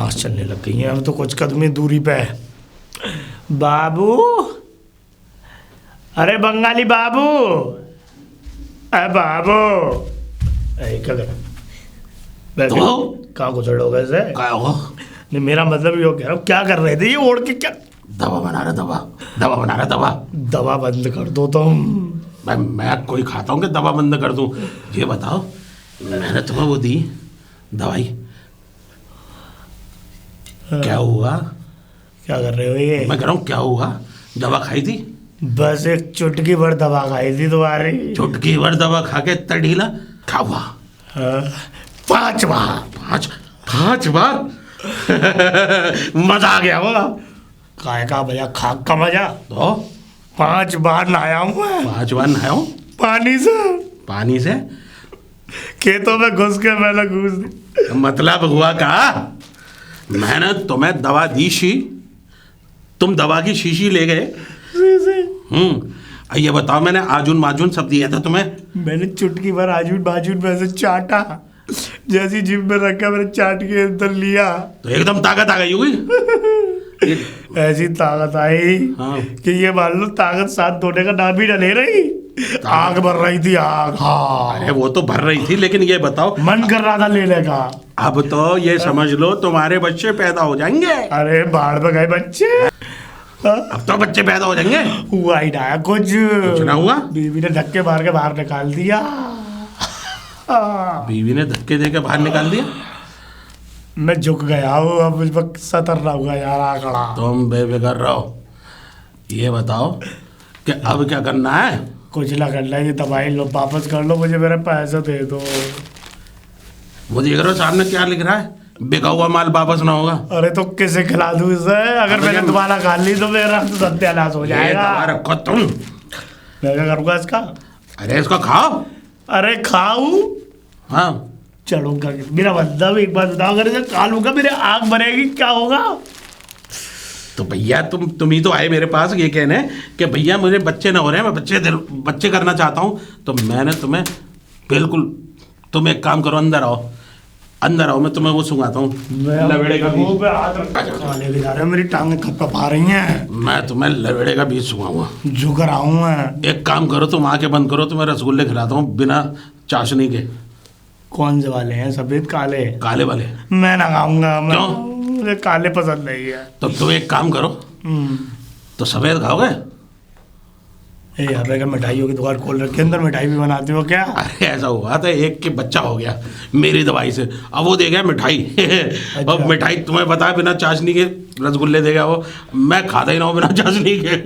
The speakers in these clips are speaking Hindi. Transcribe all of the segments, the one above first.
सांस चलने लग गई है, अब तो कुछ कदमी दूरी पे है। बाबू, अरे बंगाली बाबू, अरे बाबू, क्या कर तो कहाँ गुजर हो गए से? क्या होगा? नहीं, मेरा मतलब ये कह रहा हूँ, क्या कर रहे थे ये ओढ़ के? क्या दवा बना रहा, दवा बना रहा। दवा बंद कर दो तुम। मैं कोई खाता हूँ कि दवा बंद कर दूँ? ये बताओ, मैंने तुम्हें वो दी दवाई, क्या हुआ? क्या कर रहे हो ये? मैं कह रहा हूँ क्या हुआ? दवा खाई थी? बस एक चुटकी भर दवा खाई थी तुम्हारी। चुटकी भर दवा खा के इतना ढीला क्या हुआ? 5 बार। 5 बार? मजा आ गया होगा। काय का भैया, खाक का मजा। तो 5 बार नहाया हूँ मैं 5 बार नहाया हूँ पानी से? खेतों में घुस के मैंने घुस दी। मतलब हुआ का, मैंने तुम्हें दवा दी शी, तुम दवा की शीशी ले गए। ये बताओ, मैंने आजून माजून सब दिया था तुम्हें? मैंने चुटकी भर आजून बाजून में से चाटा, जैसी जिम में रखा मैंने चाट के अंदर लिया तो एकदम ताकत आ गई होगी। ऐसी ताकत आई कि ये मान लो ताकत साथ धोने का नाम भी न ले रही। आग भर रही थी, आग। हाँ, अरे वो तो भर रही थी, लेकिन ये बताओ, मन कर रहा था लेने का। अब तो ये समझ लो तुम्हारे बच्चे पैदा हो जाएंगे। अरे बाढ़ में गए बच्चे। अब तो बच्चे पैदा हो जाएंगे। हुआ ही ना कुछ ना हुआ? बीवी ने धक्के मार के बाहर निकाल दिया। बीवी ने धक्के दे के बाहर निकाल दिया? मैं झुक गया हूँ, अब इस वक्त सतर्क हुआ यार आंकड़ा। तुम बेफिक्र रहो। ये बताओ कि अब क्या करना है? कुछ ना करना है, ये दवाई लो, वापस कर लो, मुझे मेरे पैसे दे दो। वो देख रहे हो सामने क्या लिख रहा है? बिका हुआ माल वापस ना होगा। अरे तो किसे खिला दूं इसे? अगर मैंने दोबारा खा ली तो मेरा तो सत्यानाश हो जाएगा। रखो तुम। मैं क्या करूँगा इसका? अरे इसको खाओ। अरे खाऊं? हाँ, चढ़ूंगा। मेरा मतलब एक बात बताओ, अगर इसे खा लूंगा मेरे आग बनेगी, क्या होगा? तो भैया तुम ही तो आए मेरे पास ये कहने कि भैया मुझे बच्चे ना हो रहे हैं, मैं बच्चे करना चाहता हूँ। तो मैंने तुम्हें बिल्कुल, तुम एक काम करो, अंदर आओ, मैं तुम्हें वो सुंघाता हूँ, लवेड़े का बीज। मेरी टांगें खपखपा रही हैं। मैं तुम्हें लवेड़े का बीज सुंघाऊंगा। झुक रहा हूँ मैं। एक काम करो, तुम आंखें बंद करो, तुम्हें रसगुल्ले खिलाता हूँ बिना चाशनी के। कौन से वाले हैं? सफेद काले? काले वाले। मैं ना खाऊंगा। क्यों? मुझे काले पसंद नहीं है। तो तुम एक काम करो, तो सफेद खाओगे? यहाँ पे मिठाइयों की दुकान खोल रखी है, अंदर मिठाई भी बनाते हो क्या? अरे ऐसा हुआ था, एक के बच्चा हो गया मेरी दवाई से, अब वो दे गया मिठाई। अच्छा। अब मिठाई तुम्हें पता है बिना चाशनी के रसगुल्ले देगा वो, मैं खाता ही ना हूँ बिना चाशनी के।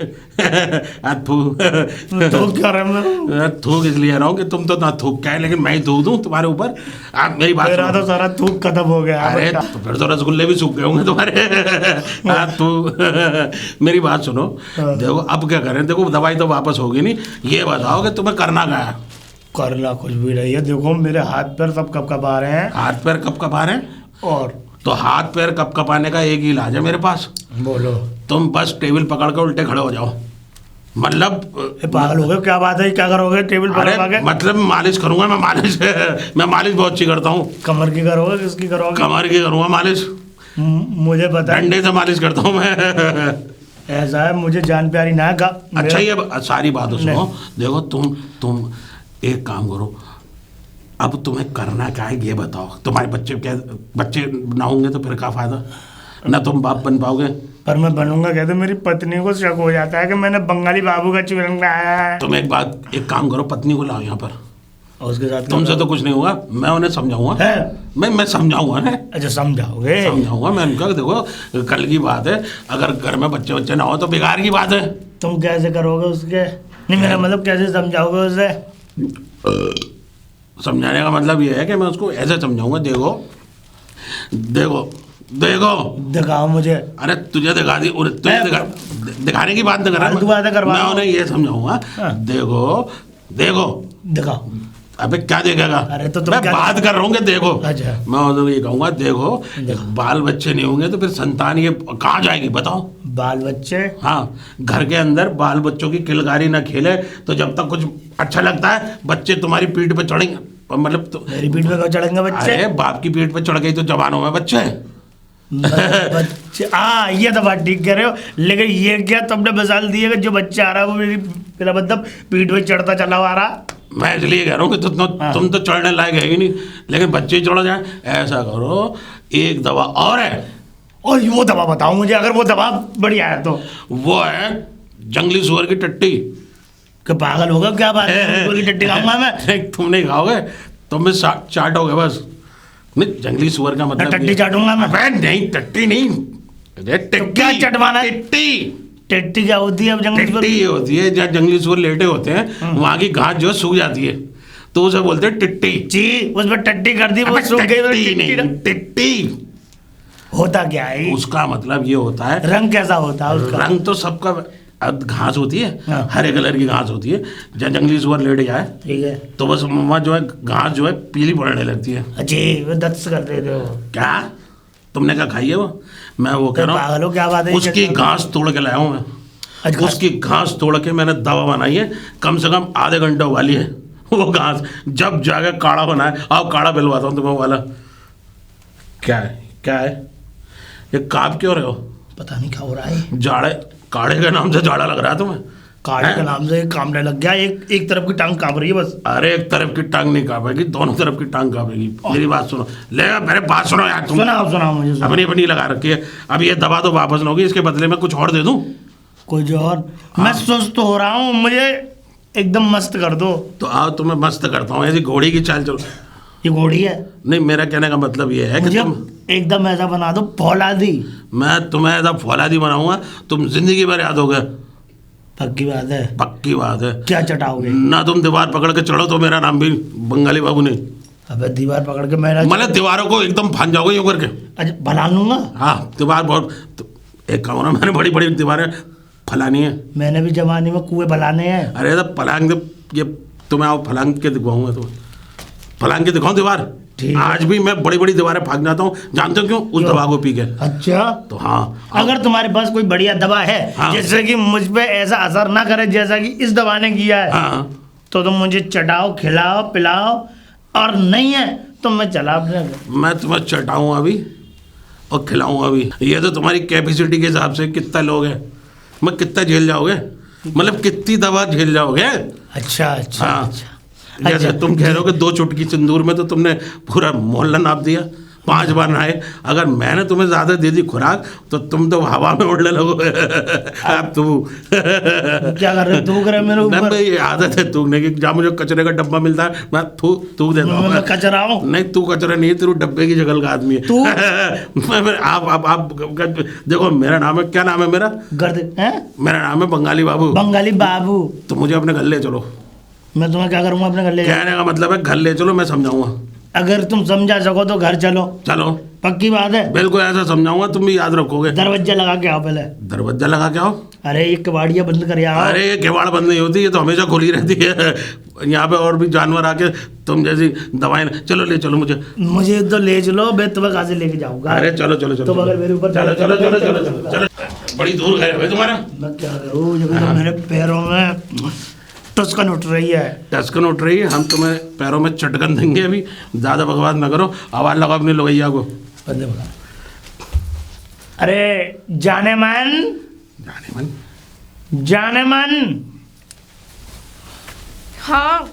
तो क्या थूक इसलिए रहा हूँ कि तुम तो ना थूक क्या है, लेकिन मैं ही थूक दूँ तुम्हारे ऊपर। आप मेरी बात मेरा तो सारा थूक खत्म हो गया। अरे तो फिर तो रसगुल्ले भी सूख गए होंगे तुम्हारे। मेरी बात सुनो, देखो अब क्या करें, देखो दवाई तो वापस होगी नहीं, ये बताओ कि तुम्हें करना क्या है? करना कुछ भी नहीं है, देखो मेरे हाथ पैर सब कपकपा रहे हैं। हाथ पैर कपकपा रहे हैं? और तो हाथ पैर कपकपाने का एक ही इलाज है मेरे पास। बोलो। तुम बस टेबल पकड़ के उल्टे खड़े हो जाओ। मतलब पागल हो गए? क्या बात है, क्या करोगे टेबल पकड़ के? मतलब मालिश करूंगा मैं, मैं मालिश बहुत अच्छी करता हूँ। कमर की करोगे? किसकी करोगे? कमर की करूंगा मालिश। मुझे पता है, डंडे से मालिश करता हूँ मैं। ऐसा है, मुझे जान प्यारी ना है। अच्छा ये सारी बात सुनो, देखो तुम एक काम करो, अब तुम्हें करना क्या है ये बताओ। तुम्हारे बच्चे ना होंगे तो फिर क्या फायदा, ना तुम बाप बन पाओगे। पर मैं बनूंगा कहते, मेरी पत्नी को शक हो जाता है कि मैंने बंगाली बाबू का चूरन लाया है। तुम एक काम करो, पत्नी को लाओ यहाँ पर, और उसके साथ तुमसे तो कुछ नहीं होगा, मैं उन्हें समझाऊंगा। मैं समझाऊंगा ना। अच्छा समझाओगे? समझाऊंगा मैं उनका। देखो कल की बात है, अगर घर में बच्चे ना हो तो बेकार की बात है। तुम कैसे करोगे उसके? नहीं मेरा मतलब कैसे समझाओगे उसे? समझाने का मतलब ये है कि मैं उसको ऐसे समझाऊंगा, देखो दिखाओ मुझे। अरे तुझे दिखा दी, दिखाने की बात नहीं कर रहा मैं उन्हें ये समझाऊंगा। देखो दिखाओ। अबे क्या देखेगा? अरे तो मैं बात कर रहा हूँ कि देखो। अच्छा। मैं उन्हें ये कहूँगा, देखो बाल बच्चे नहीं होंगे तो फिर संतान ये कहाँ जाएगी बताओ? बाल बच्चे? हाँ, घर के अंदर बाल बच्चों की किलकारी ना खेले तो जब तक कुछ अच्छा लगता है बच्चे तुम्हारी पीठ पे चढ़ेंगे। मतलब मेरी पीठ पे क्यों चढ़ेंगे बच्चे? अरे बाप की पीठ पे चढ़ गई तो जवानों में बच्चे। बच्चे ये तो बात ठीक कह रहे हो, लेकिन ये क्या तुमने मिसाल दी है कि जो बच्चा आ रहा है वो मेरा मतलब पीठ पे चढ़ता चला हुआ आ रहा। मैं इसलिए कह रहा हूँ कि तुम तो चढ़ने लायक है ही नहीं, लेकिन बच्चे चढ़ जाए। ऐसा करो, एक दवा और है। और वो दवा बताओ मुझे, अगर वो दवा बढ़िया है तो। वो है जंगली सुअर की टट्टी। कि पागल होगा क्या बात है, सुअर की टट्टी खाऊंगा मैं? तुम नहीं खाओगे, तुम भी चाटोगे बस। नहीं, जंगली सुअर का मतलब टट्टी चाटूंगा मैं। अबे नहीं, टट्टी नहीं, तो क्या चटवाना है? टिट्टी क्या होती है? अब जंगली सुअर टिट्टी होती है, जहाँ जंगली सुअर लेटे होते हैं वहां की घास जो सूख जाती है तो उसे बोलते हैं टिट्टी। जी, उसमें टट्टी कर दी, वो सूख गई। टिट्टी होता क्या है उसका मतलब ये होता है। रंग कैसा होता है उसका? रंग तो सबका, घास होती है हाँ। हरे कलर की घास होती है, जहाँ जंगली सुअर लेट जाए ठीक है, तो बस वहाँ जो है घास जो है पीली पड़ने लगती है। जी, वो दस्त कर देते हो क्या तुमने क्या खाई है वो? मैं वो कह रहा पागल हो क्या बात है? हूँ, उसकी घास तोड़ के लाया हूँ मैं। अच्छा, उसकी घास तोड़ के मैंने दवा बनाई है, कम से कम आधे घंटे वाली है वो घास। जब जाके काढ़ा बनाए, आओ काढ़ा पिलवाता हूँ तुम्हें वाला। क्या है, क्या है ये? काँप क्यों रहे हो? पता नहीं क्या हो रहा है। जाड़े, काढ़े के नाम से जाड़ा लग रहा है तुम्हें? काढ़े के नाम से कांपने लग गया। एक तरफ की टांग कांप रही है बस। अरे एक तरफ की टांग नहीं कांपेगी, दोनों तरफ की टांग कांपेगी। मेरी बात सुनो, ले मेरे बात सुनो यार। तुम सुनाओ मुझे। अपनी अपनी लगा रखी है। अब ये दवा तो वापस न होगी, इसके बदले में कुछ और दे दूं? कुछ और? हाँ। मैं सुस्त हो रहा हूँ, मुझे एकदम मस्त कर दो। तो आओ तुम्हें मस्त करता हूँ, ऐसी घोड़ी की चाल चलो। ये घोड़ी है? नहीं, मेरा कहने का मतलब ये है कि मुझे तुम एकदम ऐसा बना दो फौलादी। मैं तुम्हें ऐसा फौलादी बनाऊंगा तुम जिंदगी भर याद होगे। पक्की बात है? पक्की बात है। क्या चटाओगे? ना तुम दीवार पकड़ के चढ़ो तो मेरा नाम भी बंगाली बाबू नहीं। अबे दीवार पकड़ के मेरा मतलब दीवारों को एकदम फान जाओगे यूं करके। अच्छा, भला लूंगा। हाँ, दीवार बहुत तो एक काम ना, मैंने बड़ी बड़ी दीवारें फलानी है। मैंने भी जमाने में कुएं भलाने हैं। अरे तो फलांग ये तुम्हें आओ फलांग के दिखवाऊंगा तुम्हें, फलांग के दिखाऊं दीवार। आज भी मैं बड़ी बड़ी दीवारें भाग जाता हूँ, जानते हो क्यों? उस दवा को पी के। अच्छा, तो हाँ, अगर तुम्हारे पास कोई बढ़िया दवा है हाँ। जैसे कि मुझ पे ऐसा असर ना करे जैसा कि इस दवा ने किया है, हाँ, तो तुम मुझे चटाओ, खिलाओ, पिलाओ। और नहीं है तो मैं चला अपने घर। मैं तुम्हें चटाऊँ अभी और खिलाऊँ अभी। ये तो तुम्हारी कैपेसिटी के हिसाब से कितना लोग हैं, मैं कितना झेल जाओगे, मतलब कितनी दवा झेल जाओगे। अच्छा अच्छा हाँ। अच्छा। जैसे तुम कह रहे हो कि 2 चुटकी सिंदूर में तो तुमने पूरा मोहल्ला नाप दिया, 5 बार नहाए। अगर मैंने तुम्हें ज्यादा दे दी खुराक तो तुम तो हवा में उड़ने लगोगे। अब तू क्या कर रहे हो? थूक रहे हो मेरे ऊपर? नहीं, ये आदत है थूकने की। जहाँ मुझे कचरे का डब्बा मिलता है मैं थूक देता हूँ। मैं कचरा हूँ? नहीं, तू कचरा नहीं है, तेरू डब्बे की जगह का आदमी है तू आप देखो, मेरा नाम है, क्या नाम है मेरा? गर्द है? मेरा नाम है बंगाली बाबू। बंगाली बाबू? तो मुझे अपने घर ले चलो। मैं तुम्हें क्या करूंगा अपने घर ले? कहने का मतलब है घर ले चलो, मैं समझाऊंगा। अगर तुम समझा सको तो घर चलो। चलो, पक्की बात है? बिल्कुल ऐसा समझाऊंगा, तुम भी याद रखोगे। दरवाजा लगा के आओ पहले। दरवाजा लगा के आओ? अरे ये कबाड़िया बंद कर आओ। अरे ये केवाड़ बंद नहीं होती, ये तो हमेशा खुली रहती है। यहाँ पे और भी जानवर आके तुम जैसी दवाएं। चलो ले चलो मुझे तो ले चलो, मैं तुम्हें कहाँ से लेके जाऊंगा? अरे चलो चलो चलो, तुम अगर मेरे ऊपर चलो चलो चलो चलो चलो चलो। बड़ी दूर घर है तुम्हारा। मैं क्या करूँ जब तो मेरे पैरों में टस्कन उठ रही है। टस्कन उठ रही है? हम तुम्हें पैरों में चटकन देंगे अभी। ज़्यादा बकवास ना करो, आवाज़ लगाओ अपनी लोगैया को। बंदे बगा। अरे जाने मन, जाने मन, जाने मन। हाँ।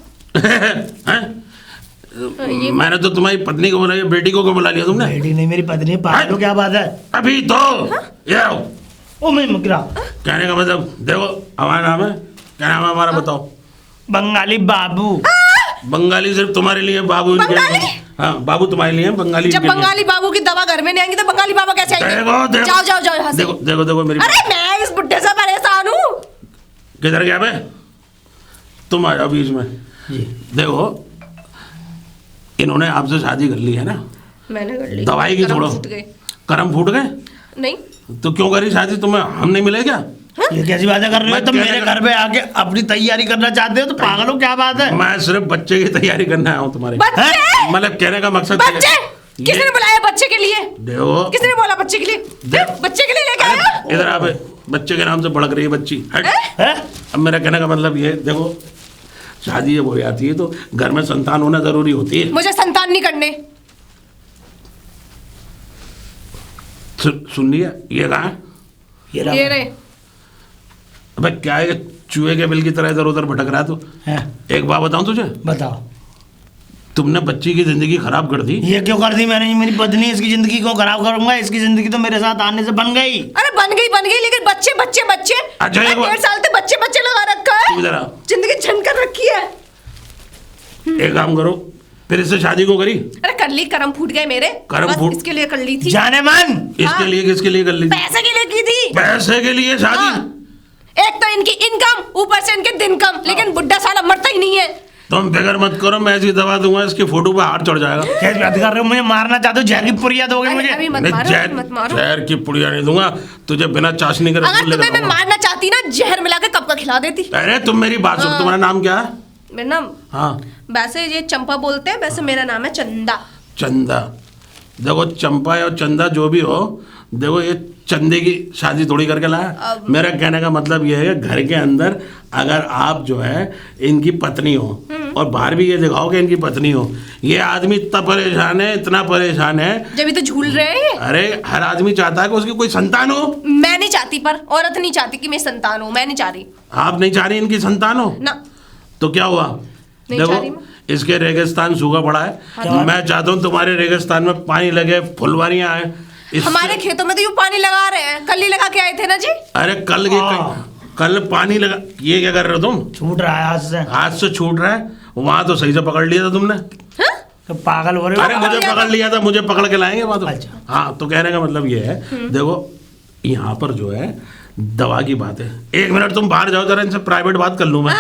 मैंने तो तुम्हारी पत्नी को बुला लिया, बेटी को क्यों बुला लिया तुमने? बेटी नहीं, मेरी पत्नी। पागल हो क्या बात है? अभी तो ये आओ। ओ मैं मुकरा। कहने का मतलब देखो, हमारा नाम है, क्या नाम है हमारा बताओ? बंगाली बाबू। बंगाली सिर्फ तुम्हारे लिए, बाबू इनके लिए। हाँ, बाबू तुम्हारे लिए, बंगाली जब बंगाली बाबू की दवा घर में नहीं आएंगी तो बंगाली बाबा कैसे आएंगे? देखो, जाओ जाओ जाओ यहाँ से। देखो देखो देखो मेरी। अरे मैं इस बुड्ढे से परेशान हूँ। किधर गया बे? तुम आ जाओ बीच में। देखो, इन्होंने आपसे शादी कर ली है ना? मैंने कर ली। दवाई की छोड़ो, कर्म फूट गए। नहीं तो क्यों करी शादी? तुम्हें हम नहीं मिले क्या? ये कैसी बातें कर रहे हो? तुम मेरे घर पे आके अपनी तैयारी करना चाहते हो तो पागल हो क्या बात है? मैं सिर्फ बच्चे की तैयारी करने आया हूँ तुम्हारे। मतलब कहने का मकसद बच्चे किसने बुलाया? बच्चे के लिए? देखो, किसने बोला बच्चे के लिए? बच्चे के लिए लेके आया? इधर आप, बच्चे के नाम से भड़क रही है बच्ची। अब मेरा कहने का मतलब ये, देखो शादी जब हो जाती है तो घर में संतान होना जरूरी होती है। मुझे संतान नहीं करने। सुन लिया, ये कहाँ है? ये रहा। ये रहे। अबे क्या है, चूहे के बिल की तरह इधर उधर भटक रहा है तू। हैं, एक बात बताऊं तुझे, बताओ। तुमने बच्ची की जिंदगी खराब कर दी। ये क्यों कर दी मैंने? मेरी पत्नी, इसकी जिंदगी क्यों खराब करूंगा? इसकी जिंदगी तो मेरे साथ आने से बन गई। अरे बन गई, लेकिन बच्चे बच्चे बच्चे। अच्छा, एक बात- 1.5 साल से बच्चे बच्चे लगा रखा है। तू इधर आ। जिंदगी झंड कर रखी है। एक काम करो, फिर इससे शादी क्यों करी? अरे कर ली, करम फूट गए मेरे। करम बस फूट- इसके लिए कर ली थी। जाने मन। इसके हाँ। लिए, किसके लिए कर ली? पैसे के लिए की थी। पैसे के लिए शादी? हाँ। एक तो इनकी इनकम, ऊपर से इनके दिन कम, लेकिन बुड्ढा साला मरता ही नहीं है। तुम फिक्र मत करो, मैं ऐसी दवा दूंगा इसकी फोटो पे हाथ चढ़ जाएगा। क्या बात कर रहे हो? मुझे मारना चाहते हो? जहर की पुरिया दोगे अरे मुझे? अभी मत नहीं, मारो, जहर मत मारो। जहर की पुड़िया नहीं दूंगा तुझे, बिना चाशनी के अगर रसगुल्ले तुम्हें मैं खिलाऊंगा। मारना चाहती ना, जहर मिला के कब का खिला देती। अरे तुम मेरी बात सुनो, तुम्हारा नाम क्या है? मेरा नाम, हाँ, वैसे ये चंपा बोलते हैं, वैसे मेरा नाम है चंदा। चंदा। देखो चंपा और चंदा जो भी हो, देखो ये चंदे की शादी थोड़ी करके लाया। मेरा कहने का मतलब ये है, घर के अंदर अगर आप जो है इनकी पत्नी हो और बाहर भी ये दिखाओ कि इनकी पत्नी हो, ये आदमी इतना परेशान है, इतना परेशान है। जब भी तो झूल रहे हैं। अरे हर आदमी चाहता है कि उसकी कोई संतान हो। मैं नहीं चाहती, पर औरत नहीं चाहती कि मैं संतान हूँ। मैं नहीं चाह रही आप नहीं चाह रही इनकी संतान हो? ना। तो क्या हुआ? नहीं चाह रही देखो इसके रेगिस्तान सूखा पड़ा है, मैं चाहता हूँ तुम्हारे रेगिस्तान में पानी लगे, फुलवारियां आए। हमारे खेतों में तो यूं पानी लगा रहे हैं, कल ही लगा के आए थे ना जी। अरे कल पानी लगा, ये क्या कर रहे हो तुम? छूट रहा है हाथ से। हाथ से छूट रहा है, वहां तो सही से पकड़ लिया था तुमने। हाँ? तो पागल हो रहे हो? अरे मुझे पकड़ लिया था, मुझे पकड़ के लाएंगे वहां तो। अच्छा। हाँ, तो कहने का मतलब ये है, देखो यहाँ पर जो है दवा की बात है। 1 मिनट तुम बाहर जाओ जरा, इनसे प्राइवेट बात कर लूं मैं।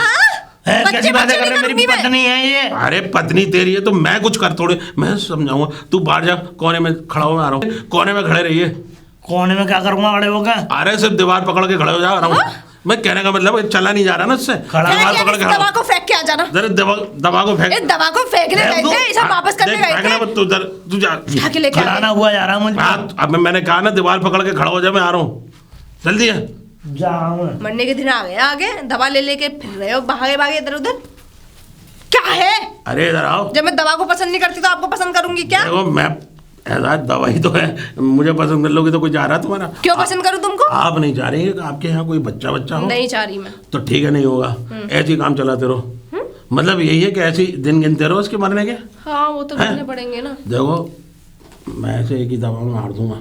है, बच्चे कैसी बातें बच्चे कर रहे हो? नहीं मेरी करूंगी मैं। पत्नी है ये। अरे पत्नी तेरी है तो मैं कुछ कर थोड़े, मैं समझाऊंगा। तू बाहर जा, कोने में खड़ा हो, मैं आ रहा हूँ। कोने में खड़े रहिए। कोने में क्या करूंगा खड़े होकर? अरे सिर्फ दीवार पकड़ के खड़े हो जा रहा हूँ। मैं कहने का मतलब चला नहीं जा रहा ना इससे। खड़ा- दीवार क्या पकड़ के इस खड़ा दवा हो। को फेंक के आ जाना। जरा दवा को फेंक। इस दवा को फेंकने फेंक गए दो। थे, इसे वापस करने देख, गए फेंकना थे। मत, तू इधर तू जा। उठा के लेके आ खड़ाना गए। हुआ जा रहा हूँ मुझे। हाँ, अब मैंने कहा ना दीवार पकड़ के खड़ा हो जा, मैं आ रहा हूँ। जल्दी है। जा रहा हूँ मैं। मरने के दिन आ गए, आगे दवा ले लेके फिर रहे हो, भागे भागे इधर उधर। क्या है? अरे इधर आओ। जब मैं दवा को पसंद नहीं करती तो आपको पसंद करूंगी क्या? देखो मैं ऐसा दवा ही तो है, मुझे पसंद कर लोगी तो कोई जा रहा है तुम्हारा? क्यों पसंद करूं तुमको? आप नहीं चाह रही है कि आपके यहाँ कोई बच्चा हो? नहीं चाह रही मैं। तो ठीक है, नहीं होगा। ऐसे ही काम चलाते रहो। मतलब यही है कि ऐसे ही दिन गिनते रहो इसके मरने के। हाँ, वो तो हैं? करने पड़ेंगे ना। देखो मैं ऐसे एक ही दवा में मार दूंगा।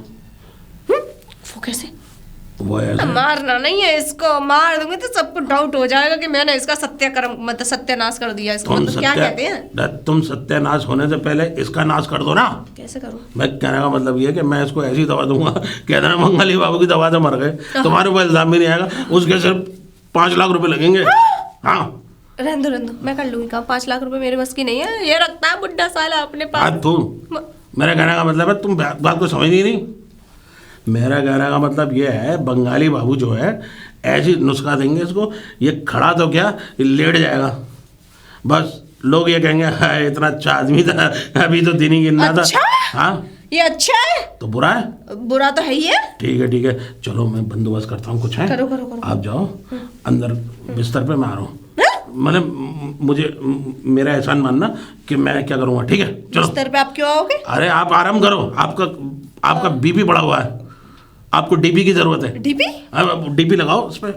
वो कैसे? वो ऐसे मारना नहीं है इसको, मार दूंगी तो सबको डाउट हो जाएगा कि मैंने इसका सत्याक्रम मतलब सत्यानाश कर दिया। इसको तुम मतलब क्या कहते हैं? तुम सत्यानाश होने से पहले इसका नाश कर दो ना। कैसे करूं? मैं कहने का मतलब ये है कि मैं इसको ऐसी दवा दूंगा, कहते ना मंगली बाबू की दवा से मर गए, तुम्हारे ऊपर इल्जाम भी नहीं आएगा। उसके सिर्फ 5 लाख रुपए लगेंगे। हाँ, रहने दो, मैं कर लूंगी काम। 5 लाख रुपए मेरे बस की नहीं है। ये रखता है बुड्ढा साला अपने पास। बात तू, मेरा कहने का मतलब है तुम बात को समझी नहीं। मेरा कहने का मतलब ये है, बंगाली बाबू जो है ऐसी नुस्खा देंगे इसको, ये खड़ा तो क्या लेट जाएगा। बस लोग ये कहेंगे हाय इतना अच्छा आदमी था, अभी तो दिन ही गिनना अच्छा? था। हाँ, ये अच्छा है? तो बुरा है? बुरा तो है ही है। ठीक है, चलो मैं बंदोबस्त करता हूँ कुछ है। करो। आप जाओ अंदर बिस्तर पे, मैं आ रहा हूँ। मतलब मुझे मेरा एहसान मानना कि मैं क्या करूँगा। ठीक है, चलो। बिस्तर पे आप क्यों आओगे? अरे आप आराम करो, आपका बीपी बढ़ा हुआ है, आपको डीपी की जरूरत है। डीपी? डीपी लगाओ उस पर।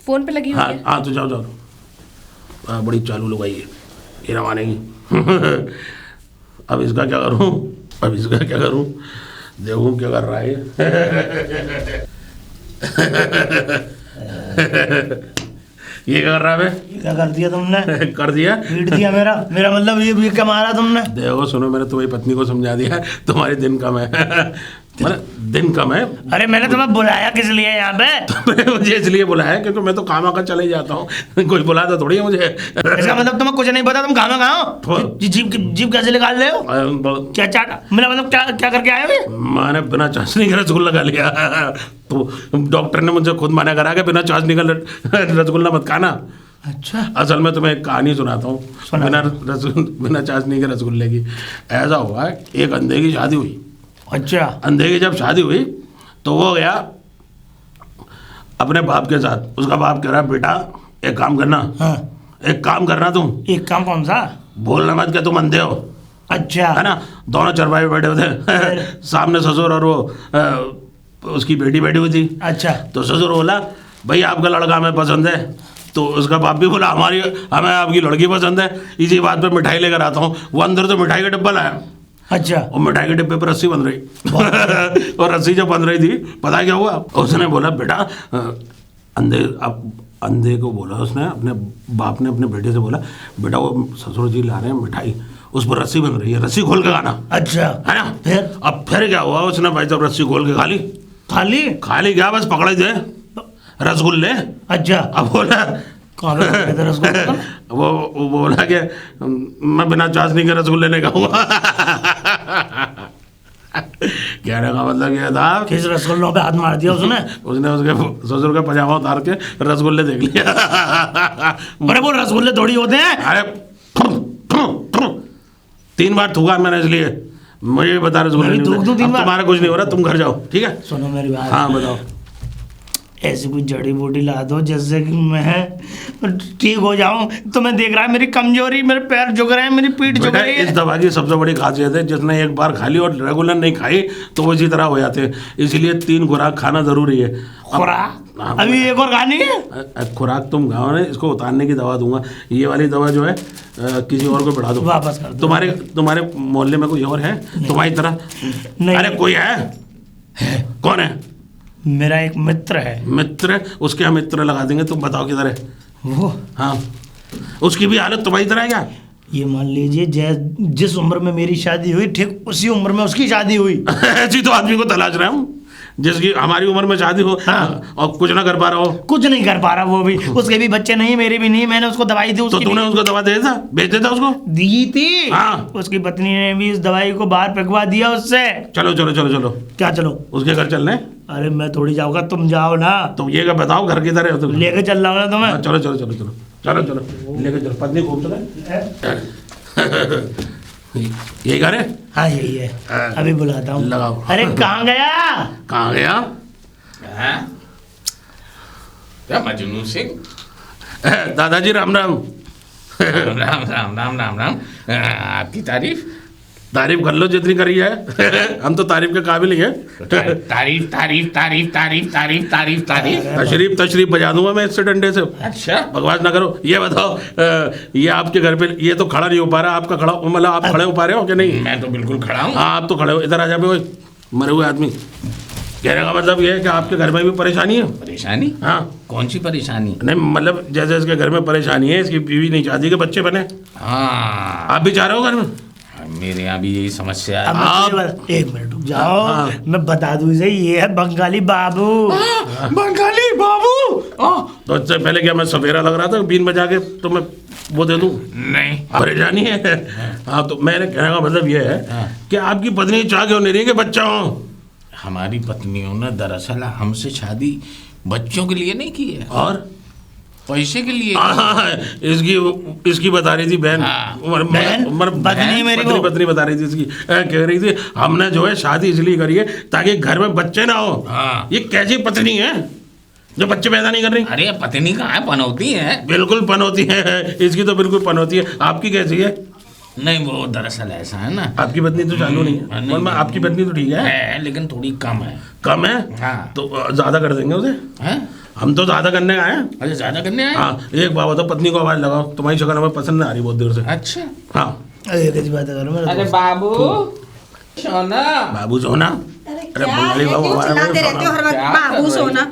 फोन पे लगी हुई हाँ है। हाँ, तो जाओ। बड़ी चालू लगाई है ये रवाने की। अब इसका क्या करूँ, देखूँ क्या कर रहा है ये क्या कर रहा है बे? ये क्या कर दिया तुमने? कर दिया, पीट दिया मेरा मतलब ये क्या मारा तुमने? देखो सुनो, मैंने तुम्हारी पत्नी को समझा दिया है, तुम्हारे दिन कम है। मतलब दिन कम है। अरे मैंने तुम्हें बुलाया किस लिए यहाँ पे? मुझे इसलिए बुलाया है क्योंकि मैं तो काम आकर चले जाता हूँ, कोई बुलाता थोड़ी है मुझे। इसका मतलब तुम्हें कुछ नहीं पता, तुम कहाँ हो? जीप कैसे निकाल रहे हो? क्या चाटा मेरा मतलब क्या करके आए हो? मैंने बिना चाशनी का रसगुल्ला खा लिया। तो डॉक्टर ने मुझे खुद मना करा कि बिना चाशनी का रसगुल्ला मत खाना। अच्छा, असल में तुम्हें एक कहानी सुनाता हूँ बिना चाशनी के रसगुल्ले की। ऐसा हुआ, एक अंधे की शादी हुई। अच्छा, अंधे की जब शादी हुई तो वो गया अपने बाप के साथ। उसका बाप कह रहा बेटा एक काम करना, हाँ। एक काम करना तुम। एक काम कौन सा? बोलना मत कि तुम अंधे हो। अच्छा। है ना, दोनों चरपाई पे बैठे हुए थे सामने ससुर और वो उसकी बेटी बैठी हुई थी। अच्छा। तो ससुर बोला भाई आपका लड़का हमें पसंद है, तो उसका बाप भी बोला हमें आपकी लड़की पसंद है, इसी बात पे मिठाई लेकर आता हूँ। वो अंदर तो मिठाई का डिब्बा लाया। अच्छा। और मिठाई के डिब्बे पर रस्सी बंध रही और रस्सी जब बंध रही थी पता क्या हुआ, उसने बोला बेटा अंधे को बोला, उसने अपने बाप ने अपने बेटे से बोला बेटा वो ससुर जी ला रहे हैं मिठाई, उस पर रस्सी बंध रही है, रस्सी खोल के खाना। अच्छा। है ना। फिर क्या हुआ, उसने भाई साहब रस्सी खोल के खा ली क्या, बस पकड़े थे रसगुल्ले। अच्छा। अब बोला वो बोला कि मैं बिना चाशनी के रसगुल्ले नहीं खाऊंगा कहने का मतलब ये था किस रसगुल्लों पे हाथ मार दिया उसने उसके ससुर का पजामा उतार के रसगुल्ले देख लिया अरे वो रसगुल्ले थोड़ी होते हैं। अरे 3 बार थूका मैंने, इसलिए मुझे बता रसगुल्ले तुम्हारा कुछ नहीं हो रहा, तुम घर जाओ ठीक है। सुनो मेरी बात। हाँ बताओ। ऐसी कोई जड़ी बूटी ला दो जिससे कि मैं ठीक हो जाऊं। तो मैं देख रहा है मेरी कमजोरी, मेरे पैर झुक रहे हैं, मेरी पीठ झुक रही है। इस दवा की सबसे बड़ी खासियत है जिसने एक बार खा ली और रेगुलर नहीं खाई तो वो इसी तरह हो जाते हैं, इसलिए 3 खुराक खाना जरूरी है। खुराक अभी एक और खानी है। खुराक तुम खाओ ना, इसको उतारने की दवा दूंगा, ये वाली दवा जो है किसी और को बढ़ा दो, वापस कर दो। तुम्हारे मोहल्ले में कोई और है तुम्हारी तरह? नहीं। अरे कोई है? कौन है? मेरा एक मित्र है। मित्र? उसके हम मित्र लगा देंगे, तुम बताओ किधर है वो? हाँ, उसकी भी हालत तुम्हारी तरह है क्या? ये मान लीजिए जिस उम्र में मेरी शादी हुई ठीक उसी उम्र में उसकी शादी हुई। ऐसी तो आदमी को तलाश रहा हूँ जिसकी हमारी उम्र में शादी हो। हाँ। और कुछ ना कर पा रहा हो। कुछ नहीं कर पा रहा, वो भी, उसके भी बच्चे नहीं, मेरे भी नहीं। मैंने उसको दवाई दी। तो तूने उसको दवा दे था, बेच देता उसको? दी थी। हाँ। उसकी पत्नी ने भी इस दवाई को बाहर फेंकवा दिया उससे। चलो चलो चलो चलो। क्या चलो? उसके घर चलने? अरे मैं थोड़ी जाऊंगा, तुम जाओ ना। तुम ये क्या बताओ घर की तरह हो तुम? लेके चल रहा हूँ ना तुम्हें। चलो चलो चलो चलो चलो चलो लेके चलो। पत्नी खूब चले यही घर है? हाँ यही है। अभी बुलाता हूँ। लगाओ। अरे कहाँ गया? कहाँ गया? क्या मजनू सिंह? दादाजी राम राम। राम राम राम राम राम। आपकी तारीफ कर लो जितनी करी है हम तो तारीफ के काबिल ही हैं। तारीफ तारीफ तारीफ तारीफ तारीफ तारीफ तारीफ तशरीफ बजा दूंगा मैं इससे डंडे से। अच्छा, बकवास ना करो। ये बताओ ये आपके घर पे ये तो खड़ा नहीं हो पा रहा, आपका खड़ा मतलब आप खड़े हो पा रहे हो कि नहीं? मैं तो बिल्कुल खड़ा हूँ। हाँ आप तो खड़े हो। इधर आ जा कोई मरे हुए आदमी। कहने का मतलब ये है कि आपके घर में भी परेशानी है? परेशानी? हाँ। कौन सी परेशानी? नहीं मतलब जैसे इसके घर में परेशानी है, इसकी बीवी नहीं चाहती कि बच्चे बने। हाँ, आप भी चाह रहे हो घर में? मेरे यहाँ भी यही समस्या है। आप एक मिनट रुक जाओ। हाँ। मैं बता दूं इसे, ये है बंगाली बाबू। बंगाली बाबू? तो इससे पहले क्या मैं सवेरा लग रहा था बीन बजा के तो मैं वो दे दूं? नहीं, परेशानी है। हाँ तो मैंने कहने का मतलब ये है कि आपकी पत्नी चाह क्यों नहीं रही कि बच्चा हो? हमारी पत्नियों ने दरअसल हमसे शादी बच्चों के लिए नहीं की है, और पैसे के लिए। इसकी बता रही थी बहन। पत्नी बता रही थी इसकी, कह रही थी हमने जो है शादी इसलिए करी है ताकि घर में बच्चे ना हो। हाँ। ये कैसी पत्नी है जो बच्चे पैदा नहीं कर रही? अरे पत्नी कहाँ है, पनौती है। बिल्कुल पनौती है, इसकी तो बिल्कुल पनौती है। आपकी कैसी है? नहीं वो दरअसल ऐसा है ना, आपकी पत्नी तो चालू नहीं है। नहीं, आपकी पत्नी तो ठीक है लेकिन थोड़ी कम है। कम है? हाँ। तो ज्यादा कर देंगे उसे। हम तो ज्यादा करने आए हैं। अच्छा, ज्यादा करने आए? हाँ। एक बात बताओ, पत्नी को आवाज लगाओ, तुम्हारी शक्ल हमें पसंद नहीं आ रही बहुत देर से। अच्छा। हाँ। अरे बाबू सोना। बाबू सोना? अरे बंगाली बाबू चिल्लाते रहते हो हर वक्त बाबू सोना।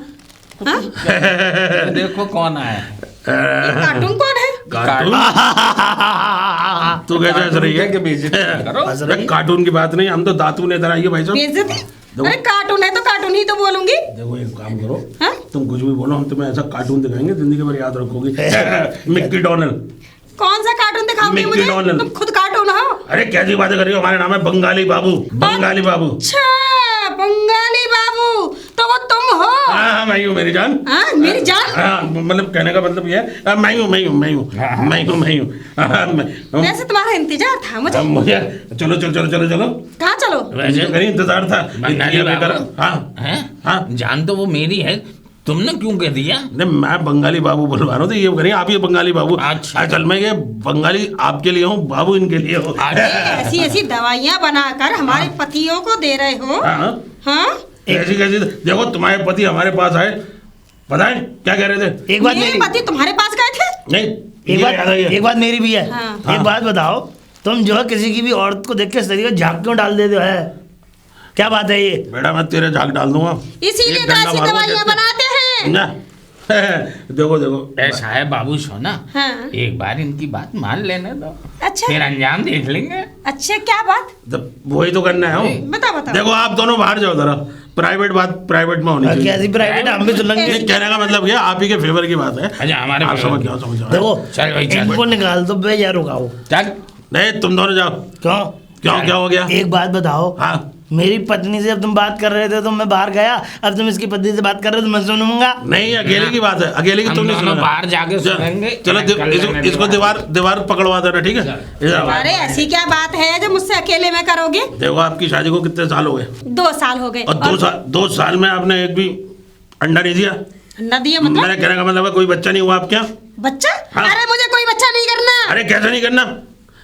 देखो कौन आया। कार्टून कौन है? कार्टून? तू कैसे हंस रही है? कार्टून की बात नहीं, हम तो दातू ने इधर आइए भाई साहब। अरे कार्टून है तो कार्टून ही तो बोलूंगी। देखो एक काम करो, तुम कुछ भी बोलो, हम तुम्हें ऐसा कार्टून दिखाएंगे जिंदगी भर याद रखोगी। Mickey Donald. कौन सा कार्टून दिखाओगे मुझे? तुम खुद कार्टून हो। अरे कैसी बातें कर रही हो? हमारे नाम है बंगाली बाबू। बंगाली बाबू। अच्छा बंगाली बाबू तो वो तुम हो? हाँ मैं हूँ मेरी जान। हाँ मेरी जान? हाँ मतलब कहने का मतलब ये है मैं हूँ। वैसे तुम्हारा इंतजार था मुझे। चलो चलो चलो चलो चलो। कहाँ चलो? वैसे इंतजार था। हाँ, जान तो वो मेरी है, तुमने क्यों कह दिया? नहीं, मैं बंगाली बाबू बुलवा रहा हूँ, तो ये करिए आप ये बंगाली बाबू। अच्छा। असल में ये बंगाली आपके लिए हूँ, बाबू इनके लिए हो। ऐसी ऐसी दवाइयाँ बनाकर हमारे पतियों को दे रहे हो। हाँ हाँ, ऐसी कैसी? देखो तुम्हारे पति हमारे पास आए, बताएं क्या कह रहे थे? एक बात मेरे मेरी, पति तुम्हारे पास गए थे? नहीं, एक ये याद है ये। बात मेरी भी है। हाँ। एक बात बताओ, तुम जो है किसी की भी औरत को देख के इस तरीके से झाग क्यों डाल देते हो? है क्या बात है ये? बेटा मैं तेरे झाग डाल दूंगा। इसीलिए एक तो डंडा ऐसी मारूंगा दवाइयाँ तेरे। बनाते हैं। ना देखो देखो, ऐसा है बाबू सोना, हाँ। एक बार इनकी बात मान लेने दो, अच्छा फिर अंजाम देख लेंगे। अच्छा, क्या बात? वही तो करना है हो। बताओ बताओ। देखो आप दोनों बाहर जाओ जरा, प्राइवेट बात प्राइवेट में होनी चाहिए। कैसी प्राइवेट? हम भी सुनेंगे। नहीं, कहने का मतलब ये आप ही के फेवर की बात है। अच्छा हमारे आप समझ जाओ, समझ जाओ। देखो चल भाई चल, इनको निकाल दो बे यार, रुकाओ। चल नहीं तुम दोनों जाओ। क्यों? क्यों क्या हो गया? एक बात बताओ, हाँ मेरी पत्नी से जब तुम बात कर रहे थे तो मैं बाहर गया, अब तुम इसकी पत्नी से बात कर रहे हो तो मैं सुनूंगा? नहीं, अकेले की बात है, अकेले की हम तुम नहीं दोनों सुनोगे। बाहर जाके सुनेंगे। चलो कर लेंगे इसको दीवार पकड़वा देना, ठीक है? इधर आओ। अरे ऐसी क्या बात है जो मुझसे अकेले में करोगे? देखो आपकी शादी को कितने साल हो गए? 2 साल हो गए। और 2 साल में आपने एक भी अंडा नहीं दिया? न दिए मतलब? मेरा कहने का मतलब है कोई बच्चा नहीं हुआ आपके यहाँ? बच्चा? हाँ। अरे मुझे कोई बच्चा नहीं करना। अरे कैसे नहीं करना?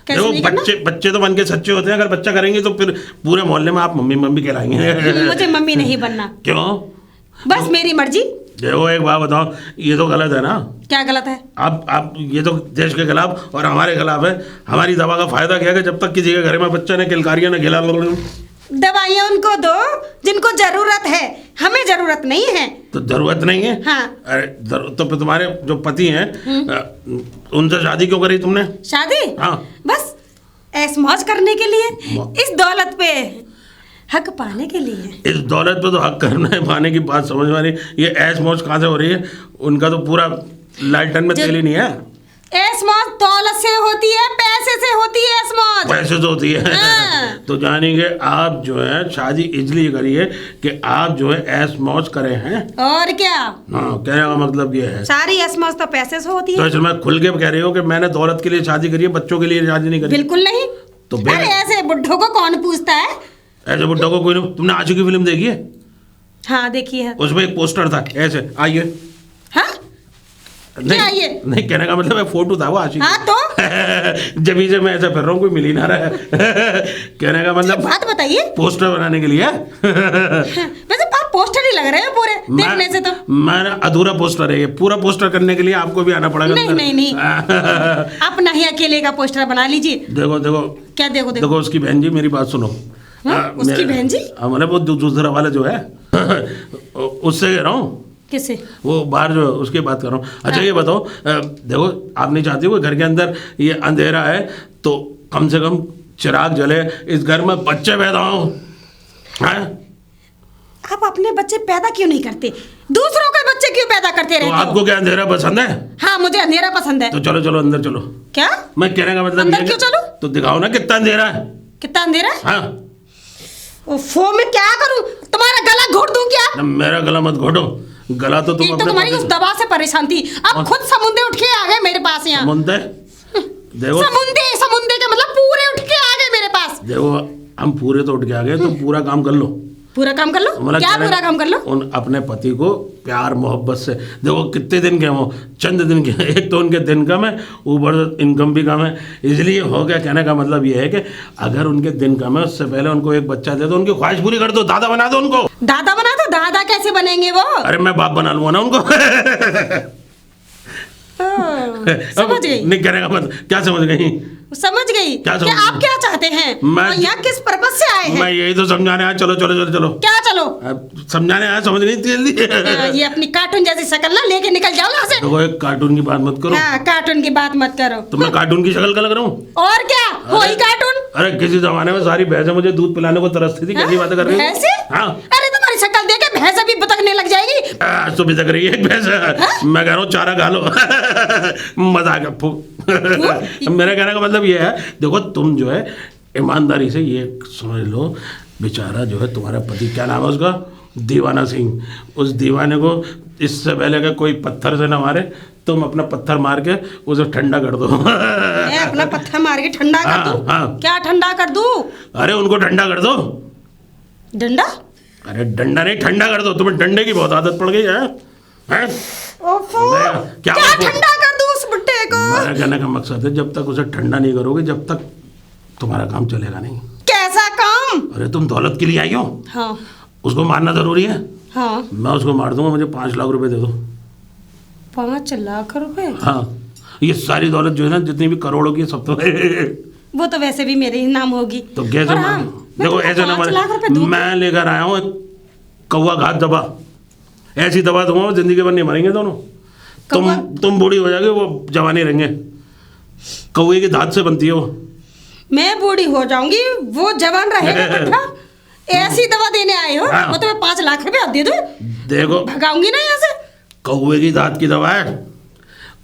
कैसे देखो नहीं करना? बच्चे तो बन के सच्चे होते हैं, अगर बच्चा करेंगे तो फिर पूरे मोहल्ले में आप मम्मी मम्मी कहलाएंगे। मुझे मम्मी नहीं बनना, क्यों? बस मेरी मर्जी। देखो एक बात बताओ, ये तो गलत है ना? क्या गलत है? आप ये तो देश के खिलाफ और हमारे खिलाफ है। हमारी दवा का फायदा क्या है कि जब तक किसी के घर में बच्चा ने किलकारियां ने खिला, दवाइयाँ उनको दो जिनको जरूरत है, हमें जरूरत नहीं है। तो जरूरत नहीं है? हाँ। अरे तो फिर तुम्हारे जो पति हैं उनसे शादी क्यों करी तुमने? शादी? हाँ। बस ऐश मौज करने के लिए, मौ- इस दौलत पे हक पाने के लिए। इस दौलत पे तो हक करने पाने की बात समझ में आ रही। ये ऐश मौज कहाँ से हो रही है? उनका तो पूरा लालटेन में तेल ही नहीं है। ऐश मौज दौलत से होती है, पैसे से होती है ऐश मौज। पैसे तो होती है। हाँ। तो जानेंगे आप जो है शादी इसलिए करिए कि आप जो है ऐश मौज करे हैं। और क्या? हाँ, कहने का मतलब ये है। सारी ऐश मौज तो पैसे से होती तो है। इसमें खुल के कह रही हो कि मैंने दौलत के लिए शादी करी है, बच्चों के लिए शादी नहीं करी? बिल्कुल नहीं। तो अरे ऐसे बुढ़ों को कौन पूछता है? ऐसे बुड्ढों को कोई नहीं। तुमने आशिकी की फिल्म देखी है? हाँ देखी है। उसमें एक पोस्टर था ऐसे, आइए। हाँ क्या ये? नहीं, कहने का मतलब है फोटो था वो आशिकी। हाँ तो जब से मैं ऐसे फिर रहा हूँ, कोई मिल ही ना रहा है। कहने का मतलब बात बताइए। पोस्टर बनाने के लिए। वैसे आप पोस्टर ही लग रहे हैं पूरे देखने से तो। मैंने अधूरा पोस्टर है ये, पूरा पोस्टर करने के लिए आपको भी आना पड़ेगा। नहीं नहीं नहीं, अपना ही अकेले का पोस्टर बना लीजिए। देखो देखो क्या देखो देखो? देखो उसकी बहन जी, मेरी बात सुनो। हाँ, उसकी बहन जी? हमारे वो दूसरा वाला जो है उससे कह रहा हूँ, किससे? वो बाहर जो उसकी बात कर रहा हूँ। अच्छा ये बताओ, देखो आप नहीं चाहती हो घर के अंदर ये अंधेरा है तो कम से कम चिराग जले, इस घर में बच्चे पैदा हो। हैं? आप अपने बच्चे पैदा क्यों नहीं करते? दूसरों के बच्चे क्यों पैदा करते तो रहते हो? आपको क्या अंधेरा पसंद है? हाँ मुझे अंधेरा पसंद है। तो चलो चलो अंदर चलो। क्या? मैं कहने का मतलब अंदर ये है क्यों कि- चलो? तो दिखाओ ना कितना अंधेरा है। कितना अंधेरा है? हाँ, ओफो, मैं क्या करूं? तुम्हारा गला घोट दूं क्या? ना मेरा गला मत घोटो, गला तो तुम एक तो अपने तुम्हारी पति उस से- दवा से परेशान थी, अब खुद समुंदे उठ के आ गए मेरे पास यहाँ। समुंदे देखो समुंदे के मतलब पूरे उठ के आ गए मेरे पास। देखो, हम पूरे तो उठ के आ गए, तो पूरा काम कर लो। पूरा काम कर लो? मतलब क्या कहने- पूरा काम कर लो? उन अपने पति को प्यार मोहब्बत से, देखो कितने दिन के हो, चंद दिन के, एक तो उनके दिन कम है, ऊपर से इनकम भी कम है, इसलिए हो गया। कहने का मतलब ये है कि अगर उनके दिन कम है, उससे पहले उनको एक बच्चा दे दो, उनकी ख्वाहिश पूरी कर दो, दादा बना दो उनको। दादा बना दो? दादा कैसे बनेंगे वो? अरे मैं बाप बना लूंगा ना उनको। समझ गई। नहीं, कहने का मतलब क्या समझ गई? समझ गई। क्या समझ आप गई? क्या चाहते हैं? मैं- और यहाँ किस पर्पज से आए मैं हैं? यही तो समझाने आया। चलो चलो चलो चलो, क्या चलो? अब समझाने आया, समझ नहीं जल्दी। ये अपनी कार्टून जैसी शक्ल ना लेके निकल जाओ यहाँ से। देखो एक कार्टून की बात मत करो। हाँ, कार्टून की बात मत करो। तो मैं कार्टून की शक्ल का लग रहा हूँ? और क्या, वही कार्टून। अरे किसी जमाने में सारी भैंसें मुझे दूध पिलाने को तरसती थी। कैसी बातें कर रही हो? भैंसे? हाँ, अरे तुम्हारी शक्ल देख के भैंस भी बतकने लग जाएगी। आज तो भी तक रही है एक भैंस। मैं कह रहा हूँ चारा खा लो। मजाक है, फू। मेरा कहने का मतलब ये है, देखो तुम जो है ईमानदारी से ये समझ लो, बेचारा जो है तुम्हारा पति, क्या नाम है उसका, दीवाना सिंह, उस दीवाने को इससे पहले कि कोई पत्थर से न मारे, तुम अपना पत्थर मार के उसे ठंडा कर दो। मैं अपना पत्थर मार के ठंडा कर हाँ, दूं? हाँ। क्या ठंडा कर दूं? अरे उनको ठंडा कर दो। डंडा? अरे डंडा नहीं, ठंडा कर दो। तुम्हें डंडे की बहुत आदत पड़ गई है। हैं? ओफो, क्या क्या ओफो? ठंडा कर दूं उस बुड्ढे को? मेरा कहने का मकसद है जब तक उसे ठंडा नहीं करोगे जब तक तुम्हारा काम चलेगा नहीं। कैसा काम? अरे तुम दौलत के लिए आई हो, हाँ उसको मारना जरूरी है। हाँ, मैं उसको मार दूंगा, मुझे 5 लाख रुपए दे दो। 5 लाख रुपए? हाँ, ये सारी दौलत जो है ना जितनी भी करोड़ों की सब तो वो तो वैसे भी मेरे ही नाम होगी। तो कैसे और हाँ, मैं देखो तुम्हें ऐसे ना 5 लाख रुपए दूंगी। मैं लेकर आया हूँ एक कौवा घात दवा, ऐसी दवा दूंगा जिंदगी भर नहीं मरेंगे दोनों। तुम बूढ़ी हो जाओगे, वो जवानी रहेंगे। कौवे की धात से बनती है वो। मैं बूढ़ी हो जाऊंगी, वो जवान रहेगा बुढ़ा। ऐसी दवा देने आए हो? हाँ। वो तो मैं 5 लाख रुपए दे दूं, देखो भगाऊंगी ना यहाँ से। कौवे की धात की दवा है,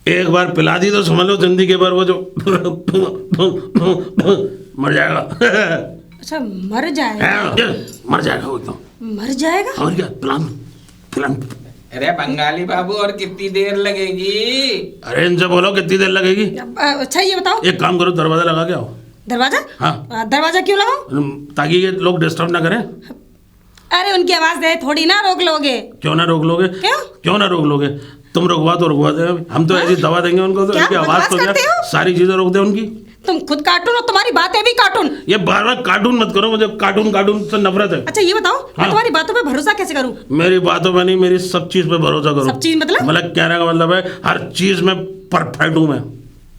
एक बार पिला दी तो समझ लो जिंदगी भर वो जो मर जाएगा। अच्छा, मर जाएगा? मर जाएगा वो तो। मर जाएगा? और क्या, पिलान पिलान। अरे बंगाली बाबू, और कितनी देर लगेगी? अरे इनसे बोलो कितनी देर लगेगी। अच्छा ये बताओ, एक काम करो, दरवाजा लगा के आओ। दरवाजा? हाँ। दरवाजा क्यों लगाऊं? ताकि ये लोग डिस्टर्ब ना करें। अरे उनकी आवाज दे थोड़ी ना रोक लोगे? क्यों ना रोक लोगे? क्यों ना रोक लोगे? तुम रुकवा तो रुकवा दे, हम तो ऐसी दवा देंगे उनको तो क्या उनकी आवाज तो बकवास करते हो? सारी चीजें रोक दे उनकी। तुम खुद कार्टून और तुम्हारी बातें भी कार्टून। ये बार बार कार्टून मत करो, मुझे कार्टून से नफरत है। अच्छा ये बताओ, मैं हाँ। तुम्हारी बातों पे भरोसा कैसे करूं? मेरी बातों पे नहीं, मेरी सब चीज पे भरोसा करो। सब चीज मतलब कहने का मतलब है हर चीज में परफेक्ट हूँ मैं।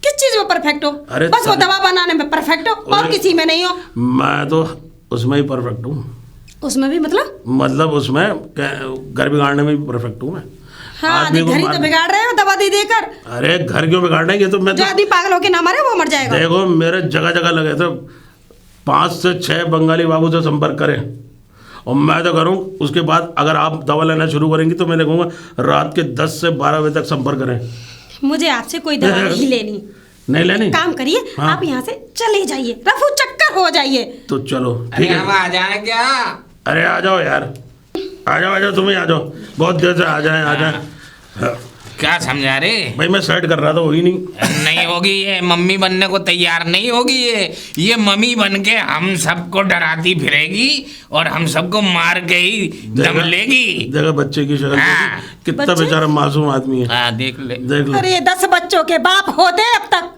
किस चीज में परफेक्ट हो? अरे बस वो दवा बनाने में परफेक्ट हो और किसी में नहीं हो? मैं तो उसमें ही परफेक्ट हूँ। उसमें भी मतलब उसमें घर बिगाड़ने में भी परफेक्ट हूँ मैं। हाँ, आदमी को घर ही तो मार- बिगाड़ रहे हो दवा दे देकर। अरे घर क्यों बिगाड़ना है, ये तो मैं जो आदमी पागल होके ना मरे वो मर जाएगा। देखो मेरे जगह जगह लगे थे, 5 से 6 बंगाली बाबू से संपर्क करें और मैं तो करूं। उसके बाद अगर आप दवा लेना शुरू करेंगी तो मैं देखूंगा रात के 10 से 12 बजे तक संपर्क करें। मुझे आपसे कोई दवा नहीं लेनी। नहीं लेनी? काम करिए, हाँ। आप यहाँ से चले जाइए, रफू चक्कर हो जाइए। तो चलो अरे ठीक है। हम आ जाए क्या? अरे आ जाओ यार, आ जाओ तुम ही आ जाओ, बहुत देर से आ जाए। हाँ। क्या समझा रे? भाई मैं सेट कर रहा था, वही नहीं। नहीं होगी ये, मम्मी बनने को तैयार नहीं होगी ये मम्मी बन के हम सबको डराती फिरेगी और हम सबको मार के ही दम लेगी। देखा बच्चे की शक्ल हाँ। कितना बच्चे? बेचारा मासूम आदमी है। हाँ देख ले, देख लो। अरे 10 बच्चों के बाप होते अब तक।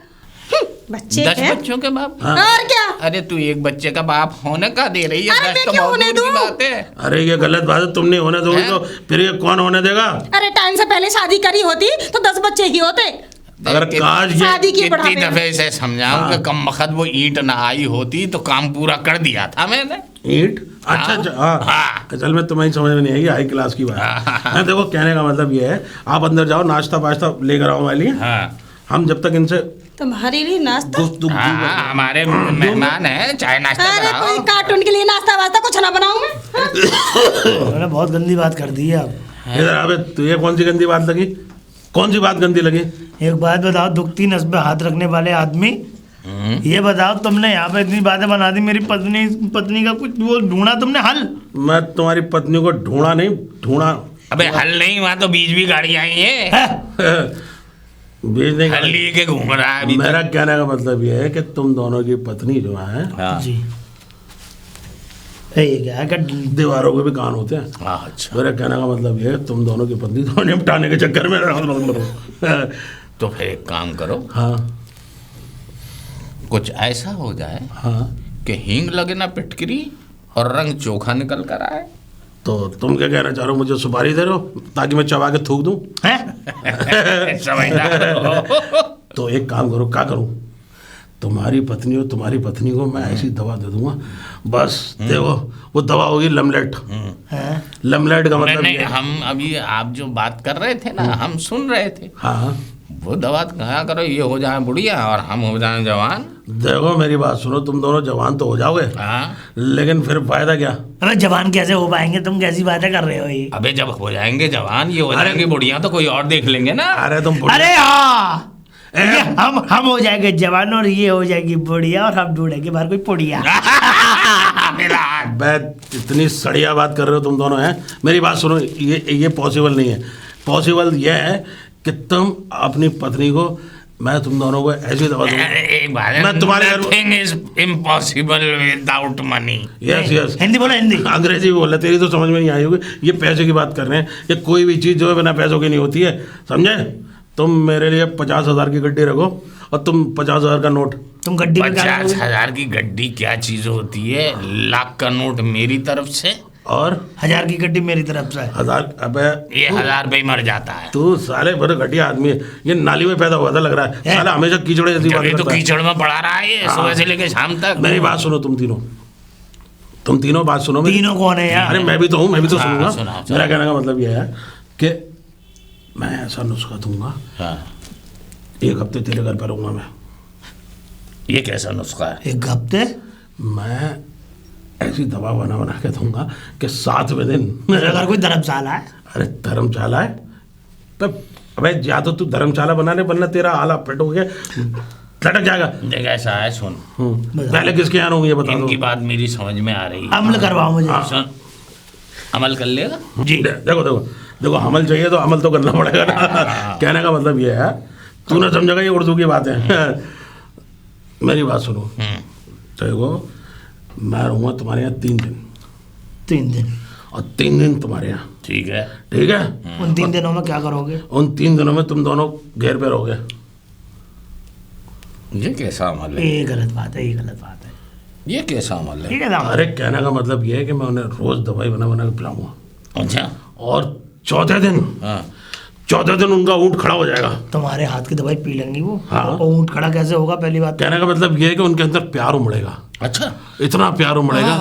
बच्चे 10 हैं? बच्चों के बाप? हाँ। और क्या? अरे तू एक बच्चे का बाप होने का दे रही है? अरे 10 मैं तो क्यों बहुत होने हाँ। दूर की दूं? बात है। अरे ये गलत बात है, तुम नहीं होने दोगे हैं? तो फिर ये कौन होने देगा? अरे टाइम से पहले शादी करी होती तो 10 बच्चे ही होते। अगर कि- काश ये शादी की कितनी बढ़ावे। दफे से समझाऊं हाँ। कि कम वक्त वो ईंट ना आई होती तो काम पूरा कर दिया था मैंने। ईंट? अच्छा हाँ। अच्छा, हाँ हाँ। असल में तुम्हें समझ में नहीं आएगी, हाई क्लास की बात हाँ। है। देखो कहने का मतलब ये है, आप अंदर जाओ, नाश्ता वाश्ता लेकर आओ हमारे लिए। हाँ हम जब तक इनसे तुम्हारे लिए नाश्ता? गुफ्तगू हाँ, हमारे मेहमान हैं, चाय नाश्ता अरे कोई कराओ। कार्टून के लिए नाश्ता वास्ता कुछ ना बनाऊं मैं? हाँ? मैंने बहुत गंदी बात कर दी है आप। इधर आवे, तुझे कौन सी गंदी बात लगी? कौन सी बात गंदी लगी? एक बात बताओ, दुखती नस पे हाथ रखने वाले आदमी, ये बताओ तुमने यहाँ पे इतनी बातें बना दी, मेरी पत्नी का कुछ वो ढूंढा तुमने हल? मैं तुम्हारी पत्नी को ढूंढा नहीं, ढूंढा। अबे हल नहीं, वहाँ तो बीच भी गाड़ी आई है। है? बीच नहीं हल लिए के घूम रहा है अभी मेरा तक। कहने का मतलब ये है कि तुम दोनों की पत्नी जो है हाँ। जी है, ये क्या है कि दीवारों के भी कान होते हैं। हाँ, अच्छा मेरा कहने का मतलब ये है तुम दोनों की पत्नी तो निपटाने के चक्कर में तो फिर एक काम करो, हाँ कुछ ऐसा हो जाए हाँ। कि हींग लगे ना पिटकरी और रंग चोखा निकल कर आए। तो तुम क्या कहना चाह रहे हो, मुझे सुपारी दे रहे हो ताकि मैं चबा के थूक दूं? है? समझदार हो। तो एक काम करो, क्या करूं, तुम्हारी पत्नी को मैं ऐसी दवा दे दूंगा, बस देखो वो दवा होगी लमलेट। है? लमलेट का नहीं मतलब नहीं, ये है। हम अभी आप जो बात कर रहे थे ना, हम सुन रहे थे। हाँ वो दवा कहा करो, ये हो जाए बुढ़िया और हम हो जाए जवान। देखो मेरी बात सुनो, तुम दोनों जवान तो हो जाओगे, हाँ, लेकिन फिर फायदा क्या? अरे जवान कैसे हो पाएंगे, तुम कैसी बातें कर रहे हो ये? अबे जब हो जाएंगे जवान, ये हो जाएंगे बुढ़िया तो कोई और देख लेंगे ना। अरे तुम अरे हाँ, ये हम हो जाएंगे जवान और ये हो जाएगी बुढ़िया और हम ढूंढेंगे बाहर कोई पुड़िया। बे इतनी सड़िया बात कर रहे हो तुम दोनों हैं। मेरी बात सुनो, ये पॉसिबल नहीं है। पॉसिबल ये है कि तुम अपनी पत्नी को मैं तुम दोनों को ऐसी दवा दूंगा। एक बात है, मैं तुम्हारे घर में- nothing is impossible without money। Yes yes, Hindi बोलो, हिंदी। अंग्रेजी भी बोला, तेरी तो समझ में नहीं आई होगी। ये पैसे की बात कर रहे हैं, ये कोई भी चीज़ जो है बिना पैसों की नहीं होती है, समझे? तुम मेरे लिए 50,000 की गड्डी रखो और तुम 50,000 का नोट। तुम गड्डी में क्या 50,000 की गड्डी क्या चीज होती है? लाख का नोट मेरी तरफ से और 1000 की गड्डी मेरी तरफ से। 1000, अबे ये 1000 पे ही मर जाता है। तू साले बड़े घटिया आदमी है, ये नाली में पैदा हुआ था लग रहा है, साला हमेशा कीचड़ जैसी बात जब ये तो करता है। कीचड़ में पड़ा रहा है ये सुबह से लेके शाम तक। मेरी बात सुनो, तुम तीनों बात सुनो मेरी। तीनों कौन है यार? अरे मैं भी तो हूँ, मैं भी तो हाँ, सुनूंगा। सुनाओ। मेरा कहने का मतलब ये है कि मैं ऐसा नुस्खा दूंगा, हाँ, 1 हफ्ते तेरे घर पर रहूंगा मैं। ये कैसा नुस्खा है? एक हफ्ते? मैं ऐसी दवा बना के दूंगा कि 7वें दिन मेरा घर कोई धर्मशाला है? अरे धर्मशाला है तो अबे या तो तू धर्मशाला बना ले, वरना तेरा आला पेट हो गया लटक जाएगा। देख ऐसा है, सुन, पहले किसके यहाँ रहूंगा ये बता दो। इनकी बात मेरी समझ में आ रही है। अमल करवाओ मुझे। सुन, अमल कर लेगा? जी। देखो देखो देखो, अमल चाहिए तो अमल तो करना पड़ेगा ना। कहने का मतलब ये है, तू ना समझेगा ये उर्दू की बात है। मेरी बात सुनो, देखो मैं रहूँगा तुम्हारे यहाँ 3 दिन 3 दिन? और 3 दिन तुम्हारे यहाँ, ठीक है। ठीक है? उन 3 दिनों में क्या करोगे? उन 3 दिनों में तुम दोनों घेर पे रहोगे। ये कैसा अमल है? ये गलत बात है, ये गलत बात है। ये कैसा अमल है? ठीक है साहब। अरे कहने का मतलब ये है कि मैं उन्हें रोज दवाई बना के पिलाऊंगा अच्छा। और चौथे दिन उनका ऊँट खड़ा हो जाएगा। तुम्हारे हाथ की दवाई पी लेंगी वो? हाँ। और ऊँट खड़ा कैसे होगा? पहली बात। कहने का मतलब ये है कि उनके अंदर प्यार उमड़ेगा, अच्छा। इतना प्यार उमड़ेगा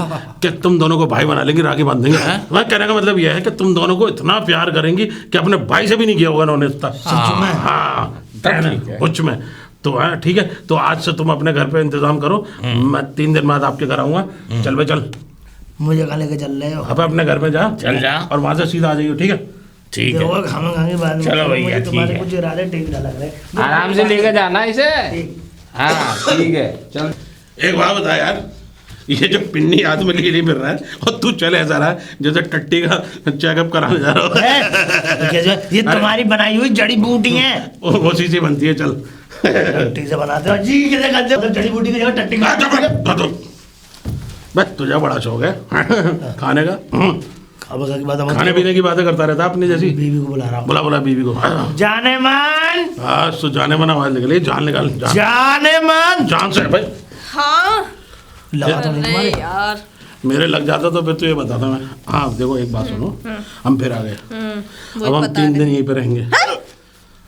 कि तुम दोनों को भाई बना लेंगी, राखी बांध देंगे। मैं कहने का मतलब यह है कि तुम दोनों को इतना प्यार करेंगी कि अपने भाई से भी नहीं किया होगा उन्होंने इतना। सच में? हाँ, ठीक है। कुछ में तो हाँ ठीक है। तो आज से तुम अपने घर पे इंतजाम करो, मैं 3 दिन बाद आपके घर आऊंगा। चल बे चल, मुझे कहाँ लेके चल रहे हो? अब अपने घर में जा, चल जा। और वहां से सीधा आ जाइए, ठीक है? ठीक है, देखो खाना खाने बाद में चलो भैया, मुझे ठीक तुम्हारे है। कुछ इरादे ठीक ना लग रहे। आराम से लेके जाना इसे। हाँ ठीक है, चल। एक बात बता यार, ये जो पिन्नी हाथ में लिए फिर रहा है और तू चले ऐसा रहा है जैसे टट्टी का चेकअप कराने जा रहा हो। ये तुम्हारी बनाई हुई जड़ी बूटी है। वो चीजें बनती है, चल। टट्टी से बनाते हो जी, कैसे खाते हो? जड़ी बूटी की जगह टट्टी का। बस तुझे बड़ा शौक है खाने का। अब की बात खाने पीने की बातें करता रहता अपनी जैसी। बीवी को बुला रहा हूँ। बुला बीवी को। जाने मन, आज तो जाने मन आवाज निकली, जान निकाल, जाने मन। जान से भाई हाँ। लगा तो नहीं अरे तुम्हारे? यार। मेरे लग जाता तो फिर तो ये बताता मैं। हाँ देखो एक बात सुनो, हम फिर आ गए, अब हम 3 दिन यहीं पे रहेंगे।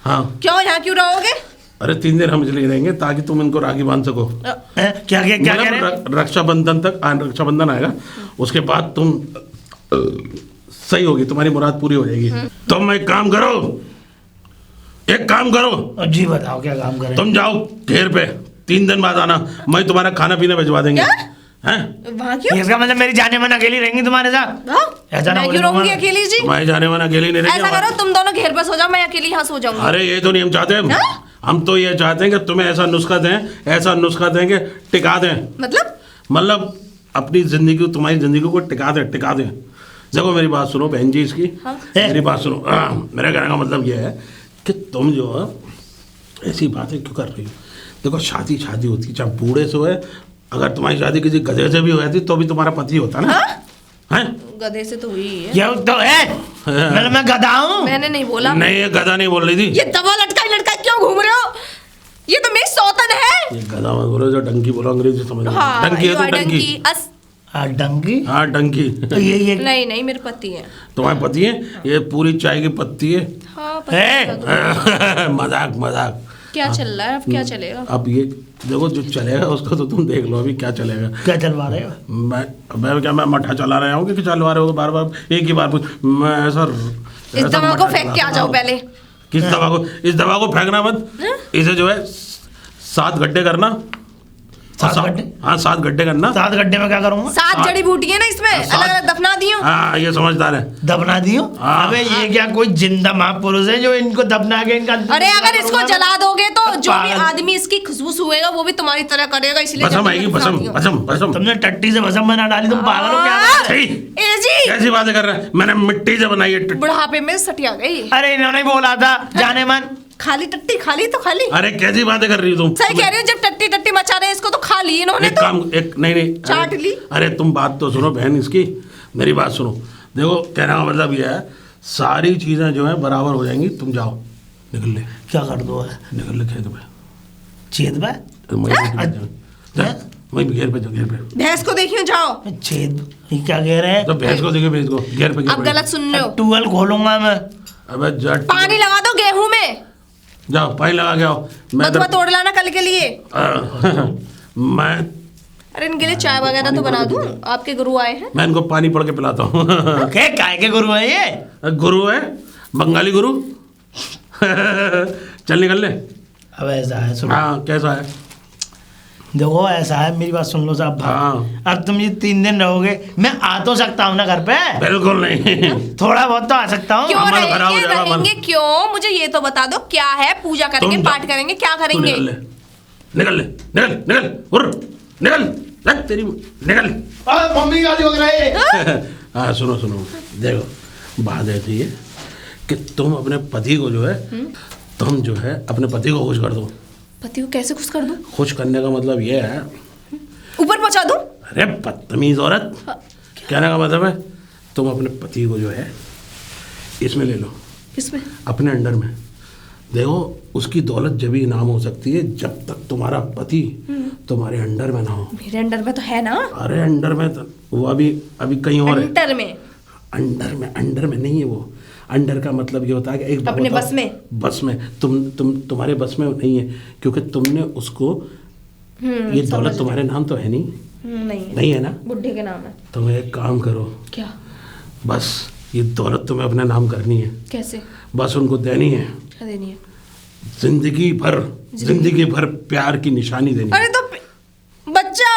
हाँ क्यों यहाँ क्यों रहोगे? अरे 3 दिन हम इसलिए रहेंगे ताकि तुम इनको राखी बांध सको। क्या क्या क्या क्या कह रहे हैं? रक्षाबंधन तक, रक्षाबंधन आएगा, उसके बाद तुम सही होगी, तुम्हारी मुराद पूरी हो जाएगी। तुम एक काम करो, जी बताओ क्या काम करें? तुम जाओ घेर पे, 3 दिन बाद आना, मैं तुम्हारा खाना पीना भिजवा देंगे। हैं? वहाँ क्यों? इसका मतलब मेरी जाने मन अकेली रहेंगी तुम्हारे साथ? हाँ? ऐसा ना मैं बोले क्यों रहूंगी तुम्हारा। अकेली जी? तुम्हारे जाने वाला अकेले नहीं ऐसा रहेंगे। करो, तुम दोनों घेर पर सो जाओ, मैं अकेली यहाँ सो जाऊंगी। अरे ये तो नहीं हम चाहते, हाँ? हम तो ये चाहते हैं कि तुम्हें ऐसा नुस्खा दें कि टिका दें, मतलब अपनी जिंदगी, तुम्हारी जिंदगी को टिका दें। देखो मेरी बात सुनो बहन जी इसकी। हाँ? मेरी बात सुनो। मेरा कहने का मतलब ये है कि तुम जो है ऐसी बातें क्यों कर रही हो? देखो शादी होती है, चाहे बूढ़े से है, अगर तुम्हारी शादी किसी गधे से भी हो जाती तो भी तुम्हारा पति होता ना। हैं? गधे से तो हुई है। ये तो है, मैं गधा हूँ। मैंने नहीं बोला। नहीं ये गधा नहीं बोल रही थी। ये दवा लटका क्यों घूम रहे हो? ये तो मेरी सौतन है। ये गधा मत बोलो, जो डंकी बोलो, अंग्रेजी समझ लो। हाँ, डंकी है you तो are डंकी। donkey। डंकी? हाँ डंकी। तो ये नहीं मेरे पति है। तुम्हारे पति है? ये पूरी चाय की पत्ती है। हाँ है? मजाक। क्या चल रहा है? अब क्या चलेगा? अब ये देखो जो चलेगा उसको तो तुम देख लो अभी क्या चलेगा। क्या चलवा रहे हो? मैं मठा चला रहा हूँ कि चलवा रहे हो बार एक ही बार पूछ। मैं ऐसा इस दवा को फेंक के आ जाओ पहले। किस दवा को? इस दवा को फेंकना मत, इसे जो है 7 गड्ढे करना। 7 गड्ढे? हाँ 7 गड्ढे करना। 7 गड्ढे में क्या करूँगा? 7 जड़ी बूटी है ना इसमें, अलग दफना दी हूँ। हाँ ये समझदार है। दफना दी हूँ? हाँ। अबे ये क्या कोई जिंदा महापुरुष है जो इनको दफना के इनका? अरे अगर इसको जला दोगे तो जो भी पागल। आदमी इसकी खुशबू सूंघेगा वो भी तुम्हारी तरह करेगा, इसलिए भसम जल्दी आएगी, दफना दी हूँ। भसम। तुमने टट्टी से भसम बना डाली, तुम पागल हो क्या? छी, ए जी, कैसी बातें कर रहा है? मैंने मिट्टी से बनाई है। बुढ़ापे में सटिया गई। अरे इन्होंने बोला था जाने मन। खाली टट्टी खाली तो खाली। अरे कैसी बातें कर रही हो तुम? सही कह रही हो, जब टट्टी टट्टी मचा रहे हैं इसको तो खा ली इन्होंने एक तो। काम, एक नहीं चाट ली। अरे तुम बात तो सुनो बहन इसकी, मेरी बात सुनो। देखो कहने का मतलब ये है, सारी चीजें जो है बराबर हो जाएंगी। तुम जाओ, निकल ले, क्या कर दो है निकल ले खेत में, छेद पे वही घेर पे जाओ, घेर पे। भैंस को देखियो जाओ। छेद ये क्या कह रहे हैं? तो भैंस को देखे, भैंस को घेर पे, घेर अब पे। गलत सुन रहे हो। ट्यूबवेल खोलूंगा मैं। अबे जट, पानी लगा दो गेहूं में। जाओ पानी लगा के आओ। मैं बथुआ तोड़ लाना कल के लिए। मैं अरे इनके लिए चाय वगैरह तो बना दूं, आपके गुरु आए हैं। मैं इनको पानी पड़ के पिलाता हूँ। क्या काय के गुरु है ये? गुरु है, बंगाली गुरु। चल निकल ले। अब ऐसा है, सुनो हाँ कैसा है? देखो ऐसा है, मेरी बात सुन लो साहब। हाँ। अब तुम ये 3 दिन रहोगे, मैं आ तो सकता हूँ ना घर पे? बिल्कुल नहीं। थोड़ा बहुत तो आ सकता हूँ। क्यों अमल खराब हो रहेंगे? जाएगा, अमल। रहेंगे क्यों? मुझे ये तो बता दो क्या है? पूजा करेंगे, तुम पाठ करेंगे, क्या तू करेंगे? निकल ले, निकल ले, निकल निकल, उर, निकल, लग तेरी, निकल। मम्मी गाली हो रही है। हाँ सुनो सुनो, देखो बात ऐसी है कि तुम अपने पति को जो है, तुम जो है अपने पति को खुश कर दो। पति को कैसे खुश कर दूं? खुश करने का मतलब ये है, ऊपर पहुंचा दूं? अरे बदतमीज औरत, कहने का मतलब है तुम अपने पति को जो है इसमें ले लो, किसमें? अपने अंडर में। देखो उसकी दौलत जब ही इनाम हो सकती है जब तक तुम्हारा पति तुम्हारे अंडर में ना हो। मेरे अंडर में तो है ना। अरे अंडर में तो वो अभी अभी कहीं और है। अंडर में? अंडर में नहीं है वो। अंडर का मतलब ये होता है कि एक अपने होता- बस में? बस में तुम्हारे बस में नहीं है, क्योंकि तुमने उसको, ये दौलत तुम्हारे नाम तो है नहीं, नहीं है ना? बुढ़े के नाम है। तुम एक काम करो, क्या? बस ये दौलत तुम्हें अपने नाम करनी है, कैसे? बस उनको देनी है, क्या देनी है? जिंदगी भर प्यार की निशानी देनी है। अरे तो बच्चा।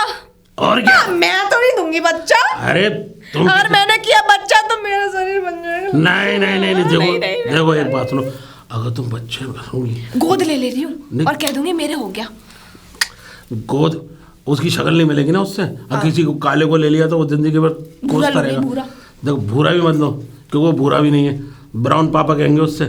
और क्या? मैं तो नहीं दूंगी बच्चा। अरे तुम, और मैंने किया बच्चा तो मेरा शरीर बन जाएगा। नहीं नहीं नहीं, देखो नहीं, नहीं, देखो एक बात सुनो, अगर तुम बच्चे करोगी, गोद ले रही हूँ नहीं। और कह दूंगी मेरे हो गया। गोद, उसकी शक्ल नहीं मिलेगी ना उससे। अगर किसी को काले को ले लिया तो वो जिंदगी भर भूरा कोसता लूंगी, रहेगा। भूरा। देखो भूरा भी मत लो, क्योंकि वो भूरा भी नहीं है, ब्राउन पापा कहेंगे उससे।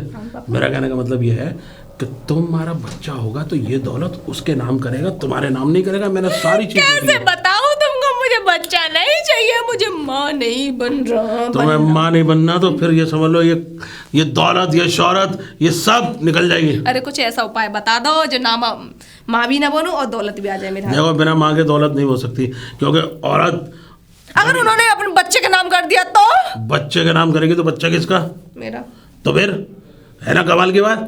मेरा कहने का मतलब ये है कि तुम्हारा बच्चा होगा तो ये दौलत उसके नाम करेगा, तुम्हारे नाम नहीं करेगा। मैंने सारी चीज कैसे बताऊं तुमको? मुझे बच्चा नहीं चाहिए, मुझे माँ नहीं बन रहा। तुम्हें माँ नहीं बनना तो फिर ये समझ लो, ये दौलत, ये शौहरत, ये सब निकल जाएगी। अरे कुछ ऐसा उपाय बता दो जो ना माँ भी ना बनूं और दौलत भी आ जाए मेरे हाथ। देखो बिना माँ के दौलत नहीं हो सकती, क्योंकि औरत अगर उन्होंने अपने बच्चे का नाम कर दिया तो? बच्चे का नाम करेगी तो बच्चा किसका? मेरा। तो फिर है ना कमाल की बात।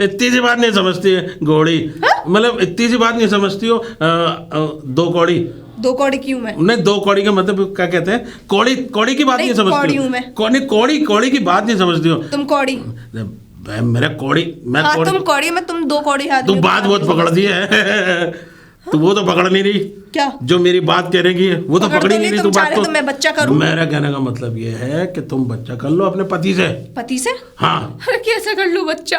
इतनी सी बात नहीं समझती है घोड़ी, मतलब इतनी सी बात नहीं समझती हो। 2 कौड़ी। 2 कौड़ी क्यों मैं? नहीं 2 कौड़ी का मतलब क्या कहते हैं? कौड़ी की बात नहीं समझती कौड़ी हो। हूं मैं। कौड़ी की बात नहीं समझती हो तुम कौड़ी। मेरा कौड़ी, मैं हाँ कौड़ी। तुम कौड़ी में, तुम 2 कौड़ी आदमी। तू बात बहुत पकड़ दी है। तो वो तो पकड़ नहीं रही, क्या? जो मेरी बात कहने की है वो तो पकड़ पकड़ी तो नहीं नहीं, रही। तुम तू चाह बात रहे तो मैं बच्चा करूं? मेरा कहने का मतलब ये है कि तुम बच्चा कर लो अपने पति से। पति से? हाँ। अरे कैसे कर लूं बच्चा?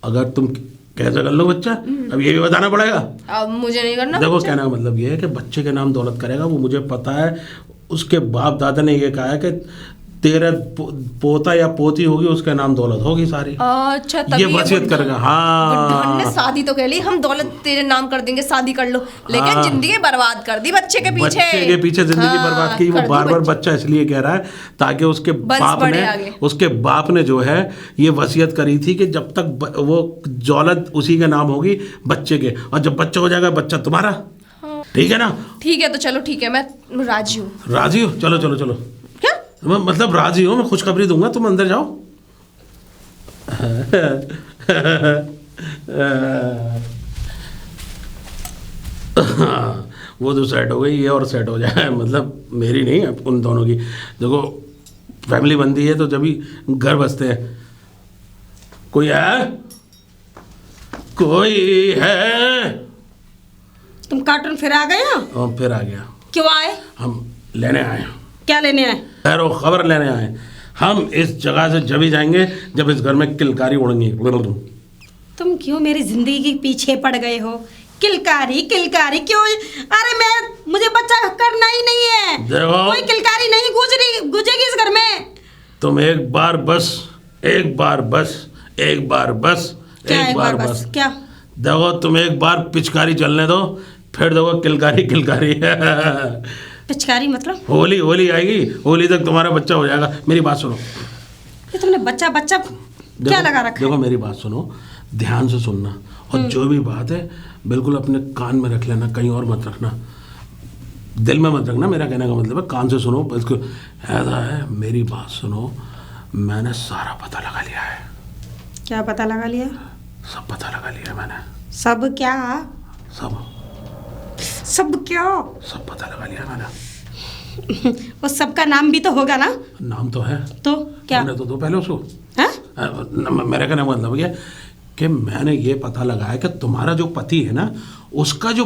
अगर तुम कैसे कर लो बच्चा, अब ये भी बताना पड़ेगा। अब मुझे नहीं करना। देखो कहने का मतलब ये है कि बच्चे के नाम दौलत करेगा, वो मुझे पता है। उसके बाप दादा ने ये कहा है कि तेरा पोता या पोती होगी उसके नाम दौलत होगी सारी। अच्छा तभी ये वसीयत करेगा। हाँ ने शादी तो कह ली, हम दौलत तेरे नाम कर देंगे, शादी कर लो। लेकिन हाँ। जिंदगी बर्बाद कर दी बच्चे के पीछे। बच्चे के पीछे जिंदगी हाँ, बर्बाद की। वो कर दी बार बार बच्चे। बच्चा इसलिए कह रहा है ताकि उसके बाप ने जो है ये वसीयत करी थी कि जब तक वो दौलत उसी के नाम होगी बच्चे के, और जब बच्चा हो जाएगा बच्चा तुम्हारा। ठीक है ना? ठीक है तो चलो ठीक है, मैं राजी हूँ। राजी हो? चलो चलो चलो। क्या मतलब राजी हो? मैं खुशखबरी दूंगा, तुम अंदर जाओ। वो तो सेट हो गई, ये और सेट हो जाए। मतलब मेरी नहीं, उन दोनों की। देखो फैमिली बनती है तो जब भी घर बसते हैं। कोई है? कोई है? तुम कार्टून फिर आ गए हो? और फिर आ गया। क्यों आए? हम लेने आए। क्या लेने आए? खैर खबर लेने आए। हम इस जगह से जब ही जाएंगे जब इस घर में किलकारी उड़ेंगी। तुम क्यों मेरी जिंदगी के पीछे पड़ गए हो? किलकारी किलकारी क्यों? अरे मुझे बच्चा करना ही नहीं है। देखो कोई किलकारी नहीं गुजेगी इस घर में। तुम एक बार बस क्या एक एक बार बार बस बस। क्या? देखो तुम एक बार पिचकारी चलने दो, फिर देखो किलकारी किलकारी। पिचकारी मतलब? होली होली आएगी, होली तक तुम्हारा बच्चा हो जाएगा। मेरी बात सुनो, ये तुमने बच्चा बच्चा क्या लगा रखा देखो है? मेरी बात सुनो, ध्यान से सुनना, और जो भी बात है बिल्कुल अपने कान में रख लेना, कहीं और मत रखना, दिल में मत रखना। मेरा कहने का मतलब है कान से सुनो। बिल्कुल ऐसा है, मेरी बात सुनो, मैंने सारा पता लगा लिया है। क्या पता लगा लिया? सब पता लगा लिया है मैंने। सब क्या? सब सब क्या? सब पता लगा लिया मैंने। उस सबका नाम भी तो होगा ना? नाम तो है। तो क्या? हमने तो दो पहले उसको। हाँ? मेरे कहने का मतलब ये कि मैंने ये पता लगाया कि तुम्हारा जो पति है ना, उसका जो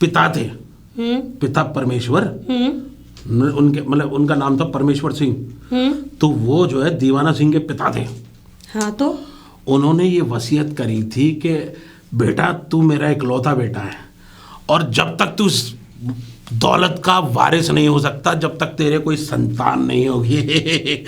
पिता थे, पिता परमेश्वर, उनके मतलब उनका नाम था परमेश्वर सिंह, तो वो जो है दीवाना सिंह के पिता थे। हाँ तो उन्होंने ये वसीयत करी थी कि बेटा तू मेरा इकलौता बेटा है, और जब तक तू इस दौलत का वारिस नहीं हो सकता, जब तक तेरे कोई संतान नहीं होगी।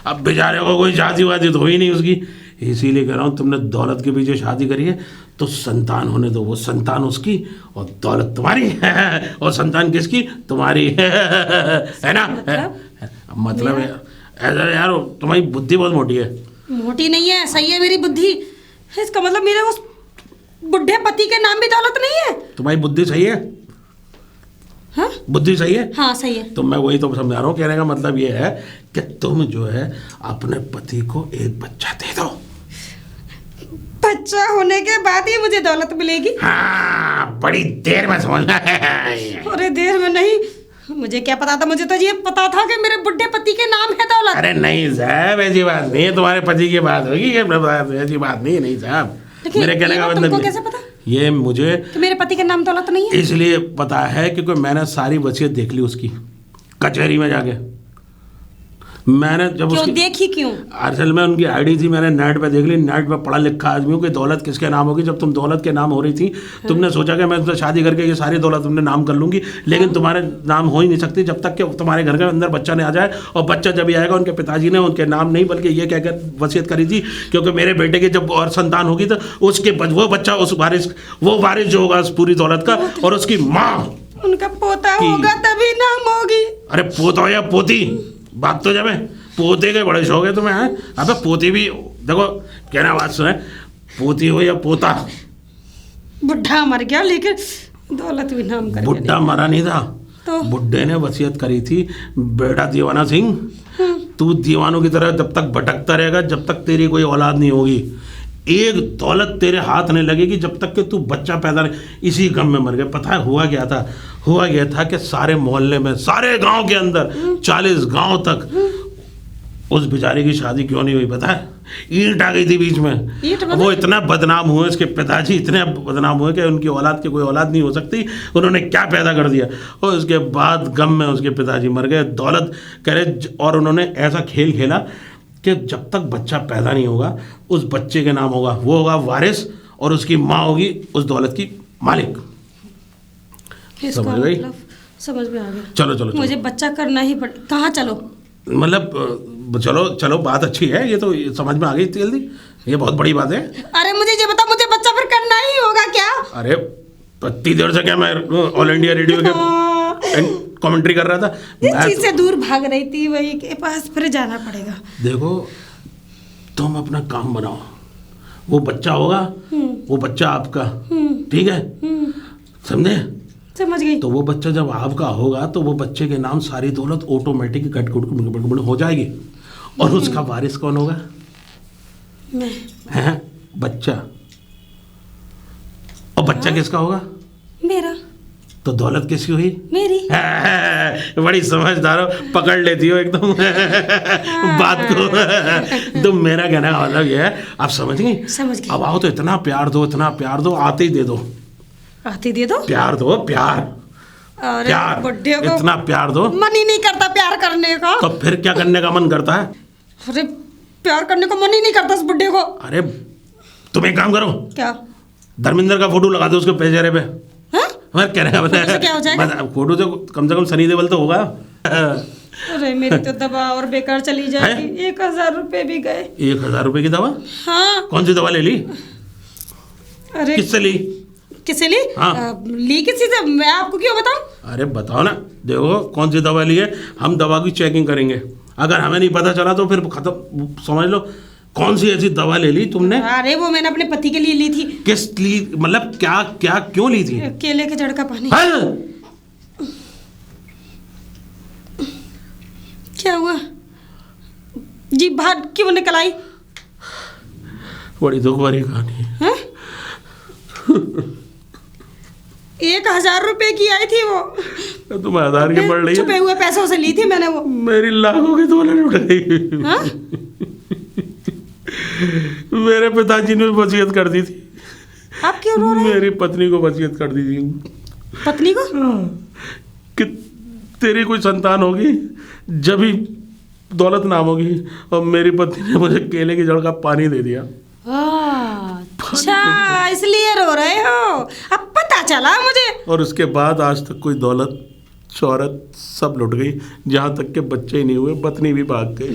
अब बेचारे को कोई शादी वादी तो हुई नहीं उसकी, इसीलिए कह रहा हूँ तुमने दौलत के पीछे शादी करी है तो संतान होने दो। वो संतान उसकी और दौलत तुम्हारी। और संतान किसकी? तुम्हारी। है ना? मतलब ऐसा यार, तुम्हारी बुद्धि बहुत मोटी है। मोटी नहीं है, सही है मेरी बुद्धि। इसका मतलब मेरे उस बुढ़े पति के नाम भी दौलत नहीं है? तुम्हारी बुद्धि सही है? हाँ बुद्धि सही है? हाँ सही है। तो मैं वही तो समझा रहा हूँ। कहने का मतलब ये है कि तुम जो है अपने पति को एक बच्चा दे दो। बच्चा होने के बाद ही मुझे दौलत मिलेगी? हाँ, बड़ी देर में समझना है। अरे देर में नहीं, मुझे क्या पता था, मुझे तो ये पता था कि मेरे बुढ़े पति के नाम है दौलत। अरे नहीं साहब, ऐसी बात नहीं है। तुम्हारे पति की बात होगी, ऐसी बात नहीं है। नहीं साहब, मेरे कहने का मतलब तुमको कैसे पता ये मुझे कि मेरे पति के नाम दौलत नहीं है? इसलिए पता है क्योंकि मैंने सारी वसीयत देख ली उसकी कचहरी में जाके। मैंने जब क्यों उसकी देखी क्यों? असल में उनकी आईडी थी, मैंने नेट पे देख ली। नेट पे पढ़ा लिखा आदमी हूँ कि दौलत किसके नाम होगी। जब तुम दौलत के नाम हो रही थी, तुमने सोचा कि मैं तुमसे शादी करके ये सारी दौलत तुमने नाम कर लूंगी, लेकिन तुम्हारे नाम हो ही नहीं सकती जब तक कि तुम्हारे घर के अंदर बच्चा नहीं आ जाए। और बच्चा जब ही आएगा, उनके पिताजी ने उनके नाम नहीं बल्कि ये कहकर वसीयत करी थी क्योंकि मेरे बेटे की जब और संतान होगी तो उसके वो बच्चा उस वो वारिस जो होगा उस पूरी दौलत का, और उसकी माँ उनका पोता होगा तभी नाम होगी। अरे पोता हो या पोती, बात तो जब है पोते के बड़े शौक है तुम्हें। हैं अबे पोती भी देखो, कहना बात सुने, पोती हो या पोता, बुढ़ा मर गया लेकिन दौलत भी नाम कर बुढ़ा मरा नहीं था। तो बुढ़े ने वसीयत करी थी, बेटा दीवाना सिंह तू दीवानों की तरह जब तक भटकता रहेगा, जब तक तेरी कोई औलाद नहीं होगी, एक दौलत तेरे हाथ नहीं लगेगी जब तक कि तू बच्चा पैदा नहीं। इसी गम में मर गए। पता है हुआ क्या था? हुआ गया था कि सारे मोहल्ले में, सारे गांव के अंदर 40 गांव तक उस बेचारे की शादी क्यों नहीं हुई पता है? ईंट आ गई थी बीच में। वो इतना बदनाम हुए, उसके पिताजी इतने बदनाम हुए कि उनकी औलाद की कोई औलाद नहीं हो सकती। उन्होंने क्या पैदा कर दिया, और उसके बाद गम में उसके पिताजी मर गए। दौलत करे, और उन्होंने ऐसा खेल खेला कि जब तक बच्चा पैदा नहीं होगा उस बच्चे के नाम होगा, वो होगा वारिस, और उसकी माँ होगी उस दौलत की मालिक। समझ गई? समझ में आ गया। चलो चलो मुझे बच्चा करना ही पड़े। कहाँ चलो? मतलब चलो चलो, बात अच्छी है, ये तो समझ में आ गई जल्दी, ये बहुत बड़ी बात है। अरे मुझे ये बता, मुझे बच्चा फिर करना ही होगा क्या? अरे इतनी देर से क्या मैं ऑल इंडिया रेडियो के कमेंट्री कर रहा था। जिस चीज से दूर भाग रही थी वही के पास फिर जाना पड़ेगा। देखो तुम अपना काम बनाओ, वो बच्चा होगा, वो बच्चा आपका, ठीक है? समझे? समझ गई। तो वो बच्चा जब आपका होगा तो वो बच्चे के नाम सारी दौलत ऑटोमेटिक गट हो जाएगी, और उसका वारिस कौन होगा? मैं। हैं? बच्चा। और बच्चा किसका होगा? मेरा। तो दौलत किसकी हुई? मेरी। बड़ी समझदार हो, पकड़ लेती हो एकदम बात को। तो मेरा कहने का मतलब ये है, आप समझ गई? समझ गई। अब आओ तो इतना प्यार दो, इतना प्यार दो, आते ही दे दो। आती दे दो? प्यार दो, प्यार। अरे प्यार, बुड्ढे को इतना प्यार दो। मन ही नहीं करता प्यार करने का। तो फिर क्या करने का मन करता है? अरे प्यार करने को मन ही नहीं करता उस बुड्ढे को। अरे तुम एक काम करो, क्या? धर्मेंद्र का फोटो लगा दो उसके चेहरे पे। हाँ? मैं कह रहा फोटो से क्या हो जाएगा? फोटो से कम से कम सनी देओल तो होगा। अरे मेरी तो दवा और बेकार चली जाएगी। 1000 रुपए भी गए। 1000 रुपए की दवा? हाँ। कौन सी दवा ले ली? अरे किससे ली? किसे ली? हाँ। ली किसी से? मैं आपको क्यों बताऊं? अरे बताओ ना, देखो कौन सी दवा ली है, हम दवा की चेकिंग करेंगे। अगर हमें नहीं पता चला तो फिर खत्म, समझ लो। कौन सी ऐसी दवा ले ली तुमने? अरे वो मैंने अपने पति के लिए ली थी। किस ली, मतलब क्या क्या क्यों ली थी? केले के जड़ का पानी। हाँ? क्या हुआ जी, बाहर क्यों निकल आई? बड़ी दुख भरी कहानी है। हाँ? 1000 रुपए की आई थी वो। तुम आधार की पढ़ रही छुपे है? हुए पैसों से ली थी मैंने वो। मेरी लाखों की दौलत उठ गई। हाँ? मेरे पिताजी ने वसीयत कर दी थी। आप क्यों रो रहे हैं? मेरी पत्नी को वसीयत कर दी थी पत्नी को? कि तेरी कोई संतान होगी जब ही दौलत नाम होगी, और मेरी पत्नी ने मुझे केले की जड़ का पानी दे दिया। अच्छा, इसलिए रो रहे हो? अब पता चला मुझे। और उसके बाद आज तक कोई दौलत शोहरत सब लुट गई, जहाँ तक के बच्चे ही नहीं हुए, पत्नी भी भाग गई।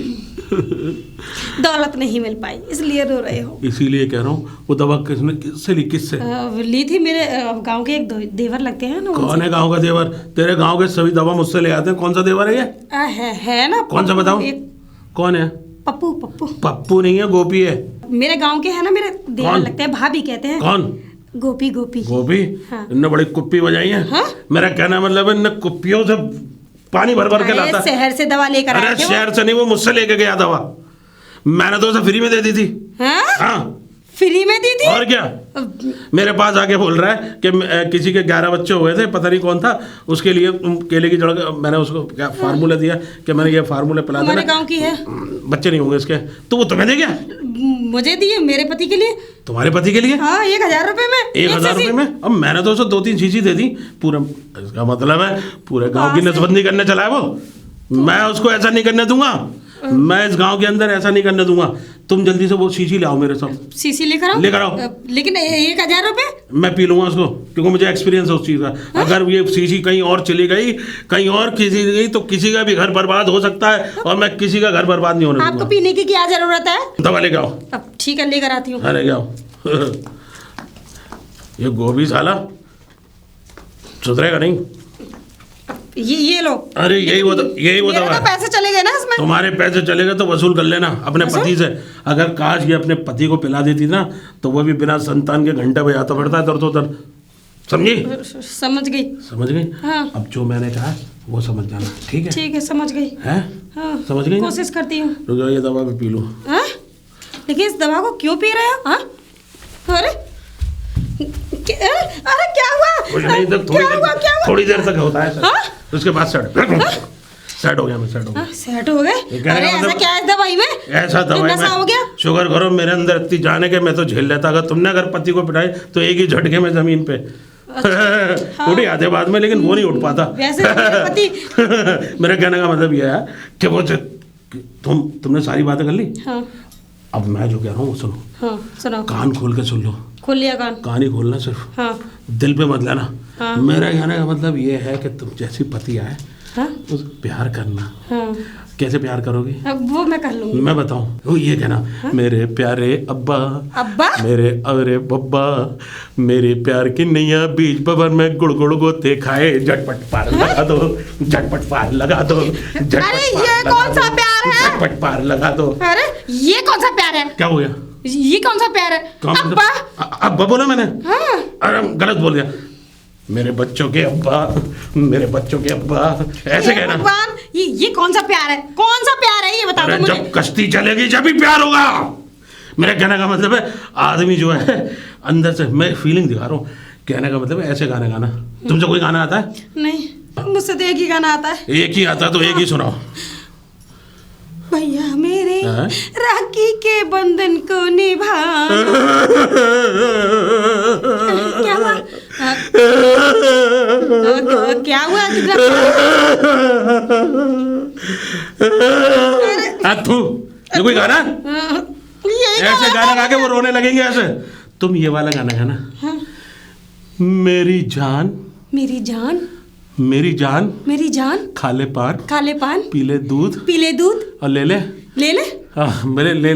दौलत नहीं मिल पाई इसलिए रो रहे हो। इसीलिए कह रहा हूँ, वो दवा किसने, किससे ली, किससे ली थी? मेरे गांव के एक देवर लगते हैं ना। कौन है गांव का देवर? तेरे गांव के सभी दवा मुझसे ले आते हैं। कौन सा देवर है ये? है ना। कौन सा बताओ? कौन है? पप्पू। पप्पू पप्पू नहीं है, गोपी है। मेरे गांव के है ना, मेरे देवर कौन? लगते हैं, भाभी कहते हैं। कौन? गोपी। गोपी? हाँ। इनने बड़ी कुप्पी बजाई है। हाँ? मेरा कहना मतलब है, इन कुप्पियों से पानी भर भर के अरे लाता। शहर से दवा लेकर आए अरे थे वो। शहर से नहीं, वो मुझसे लेके गया दवा। मैंने तो उसे फ्री में दे दी थी। हाँ? हाँ, फ्री में दी थी? और क्या। मेरे पास आके बोल रहा है कि किसी के 11 बच्चे हुए थे, पता नहीं कौन था, उसके लिए केले की जड़ मैंने उसको क्या फार्मूला दिया कि मैंने ये फार्मूला पिला हमारे देना, गांव की है। बच्चे नहीं होंगे इसके। तो वो तुम्हें दे गया? मुझे दिए, मेरे पति के लिए। तुम्हारे पति के लिए? हाँ, 1000 रुपए में। 1000 रुपए में? अब मैंने तो उसे 2-3 शीशी दे दी पूरा। इसका मतलब है पूरे गांव की नसबंदी करने चला है वो। मैं उसको ऐसा नहीं करने दूंगा, मैं इस गांव के अंदर ऐसा नहीं करने दूंगा। तुम जल्दी से वो शीशी लाओ मेरे साथ। शीशी लेकर आओ? लेकर आओ। लेकिन 1000 रुपए? मैं पी लूंगा उसको, क्योंकि मुझे एक्सपीरियंस है उस चीज़ का। अगर ये शीशी कहीं और चली गई, कहीं और किसी गई, तो किसी का भी घर बर्बाद हो सकता है, और मैं किसी का घर बर्बाद नहीं होने आपको दूंगा। पीने की क्या जरूरत है? दवा लेके आओ। अब ठीक है, लेकर आती हूँ। अरे आओ। ये गोभी साला सुधरेगा नहीं। ये लो। अरे यही वो दवा तो है। पैसे चले गए ना इसमें। तुम्हारे पैसे चलेगा तो वसूल कर लेना अपने पति से। अगर काश ये अपने पति को पिला देती ना, तो वो भी बिना संतान के घंटे बजाता पड़ता है दर तो दर। समझी? समझ गई। समझ गई? हाँ। अब जो मैंने कहा वो समझ जाना, ठीक है? ठीक है, समझ गई। है? हाँ, समझ गई ना? कोशिश करती हूँ। रुक जाओ, ये दवा भी पी लो। हाँ? लेकिन इस दवा को क्यों पी रहे हो? हाँ? अरे अरे क्या हुआ? कुछ नहीं, तो थोड़ी देर तक होता है। हाँ? उसके बाद सेट हो गया। मैं सेट हो गया। सेट हो गए? ये कहने अरे का ऐसा मतलब- क्या है इस दवाई में? ऐसा दवाई नशा हो गया? शुगर करो मेरे अंदर इतनी जाने के मैं तो झेल लेता। अगर तुमने अगर पति को पिटाई तो एक ही झटके में जमीन पे हाँ। उठ आते बाद में, लेकिन वो नहीं उठ पाता। वैसे मेरे पति मेरे कहने का मतलब ये है कि वो तुमने सारी बातें कर ली। हाँ। अब मैं जो कह रहा हूँ वो सुनो। हाँ, सुनाओ। कान खोल के सुन लो। खोल लिया कान। कान ही खोलना सिर्फ, हाँ। दिल पे मत लेना। हाँ। मेरा कहने का मतलब ये है कि तुम जैसी पति आए हाँ? उस प्यार करना। हाँ। कैसे प्यार करोगी? अब वो मैं कर लूंगी। मैं बताऊं, वो ये कहना, मेरे प्यारे अब्बा, अब्बा? मेरे अरे बब्बा, मेरे प्यार की नैया बीच बबर में गुड़ गुड़ गोते खाए, झटपट पार लगा दो, झटपट पार लगा दो, झटपट अरे पार ये लगा कौन दो, सा प्यार है? झटपट पार लगा दो। अरे ये कौन सा प्यार है? क्या हो गया? ये कौन सा प्यार है? कौन सा? अब्बा? अब्बा बोला मैंने? हाँ। अरे गलत बोल दिया। मेरे बच्चों के अब्बा, मेरे बच्चों के अब्बा, ऐसे कहना। भगवान, ये कौन सा प्यार है? कौन सा प्यार है ये बता दो अरे मुझे। जब कश्ती चलेगी जब ही प्यार होगा। मेरे कहने का मतलब है आदमी जो है अंदर से, मैं फीलिंग दिखा रहा हूँ, कहने का मतलब है ऐसे गाने गाना। तुमसे कोई गाना आता है? नहीं, मुझसे तो एक ही गाना आता है। एक ही आता है तो एक ही सुनाओ। भैया मेरे हाँ? राखी के बंधन को निभा। क्या हुआ? हाँ? क्या हुआ? तू ये कोई गाना? यही ऐसे गाना गा के वो रोने लगेंगे ऐसे। तुम ये वाला गाना गाना। हाँ? मेरी जान, मेरी जान, मेरी जान, मेरी जान, खा ले पान, खा ले पान, पी ले दूध, पी ले दूध, और ले ले ले ले मेरे ले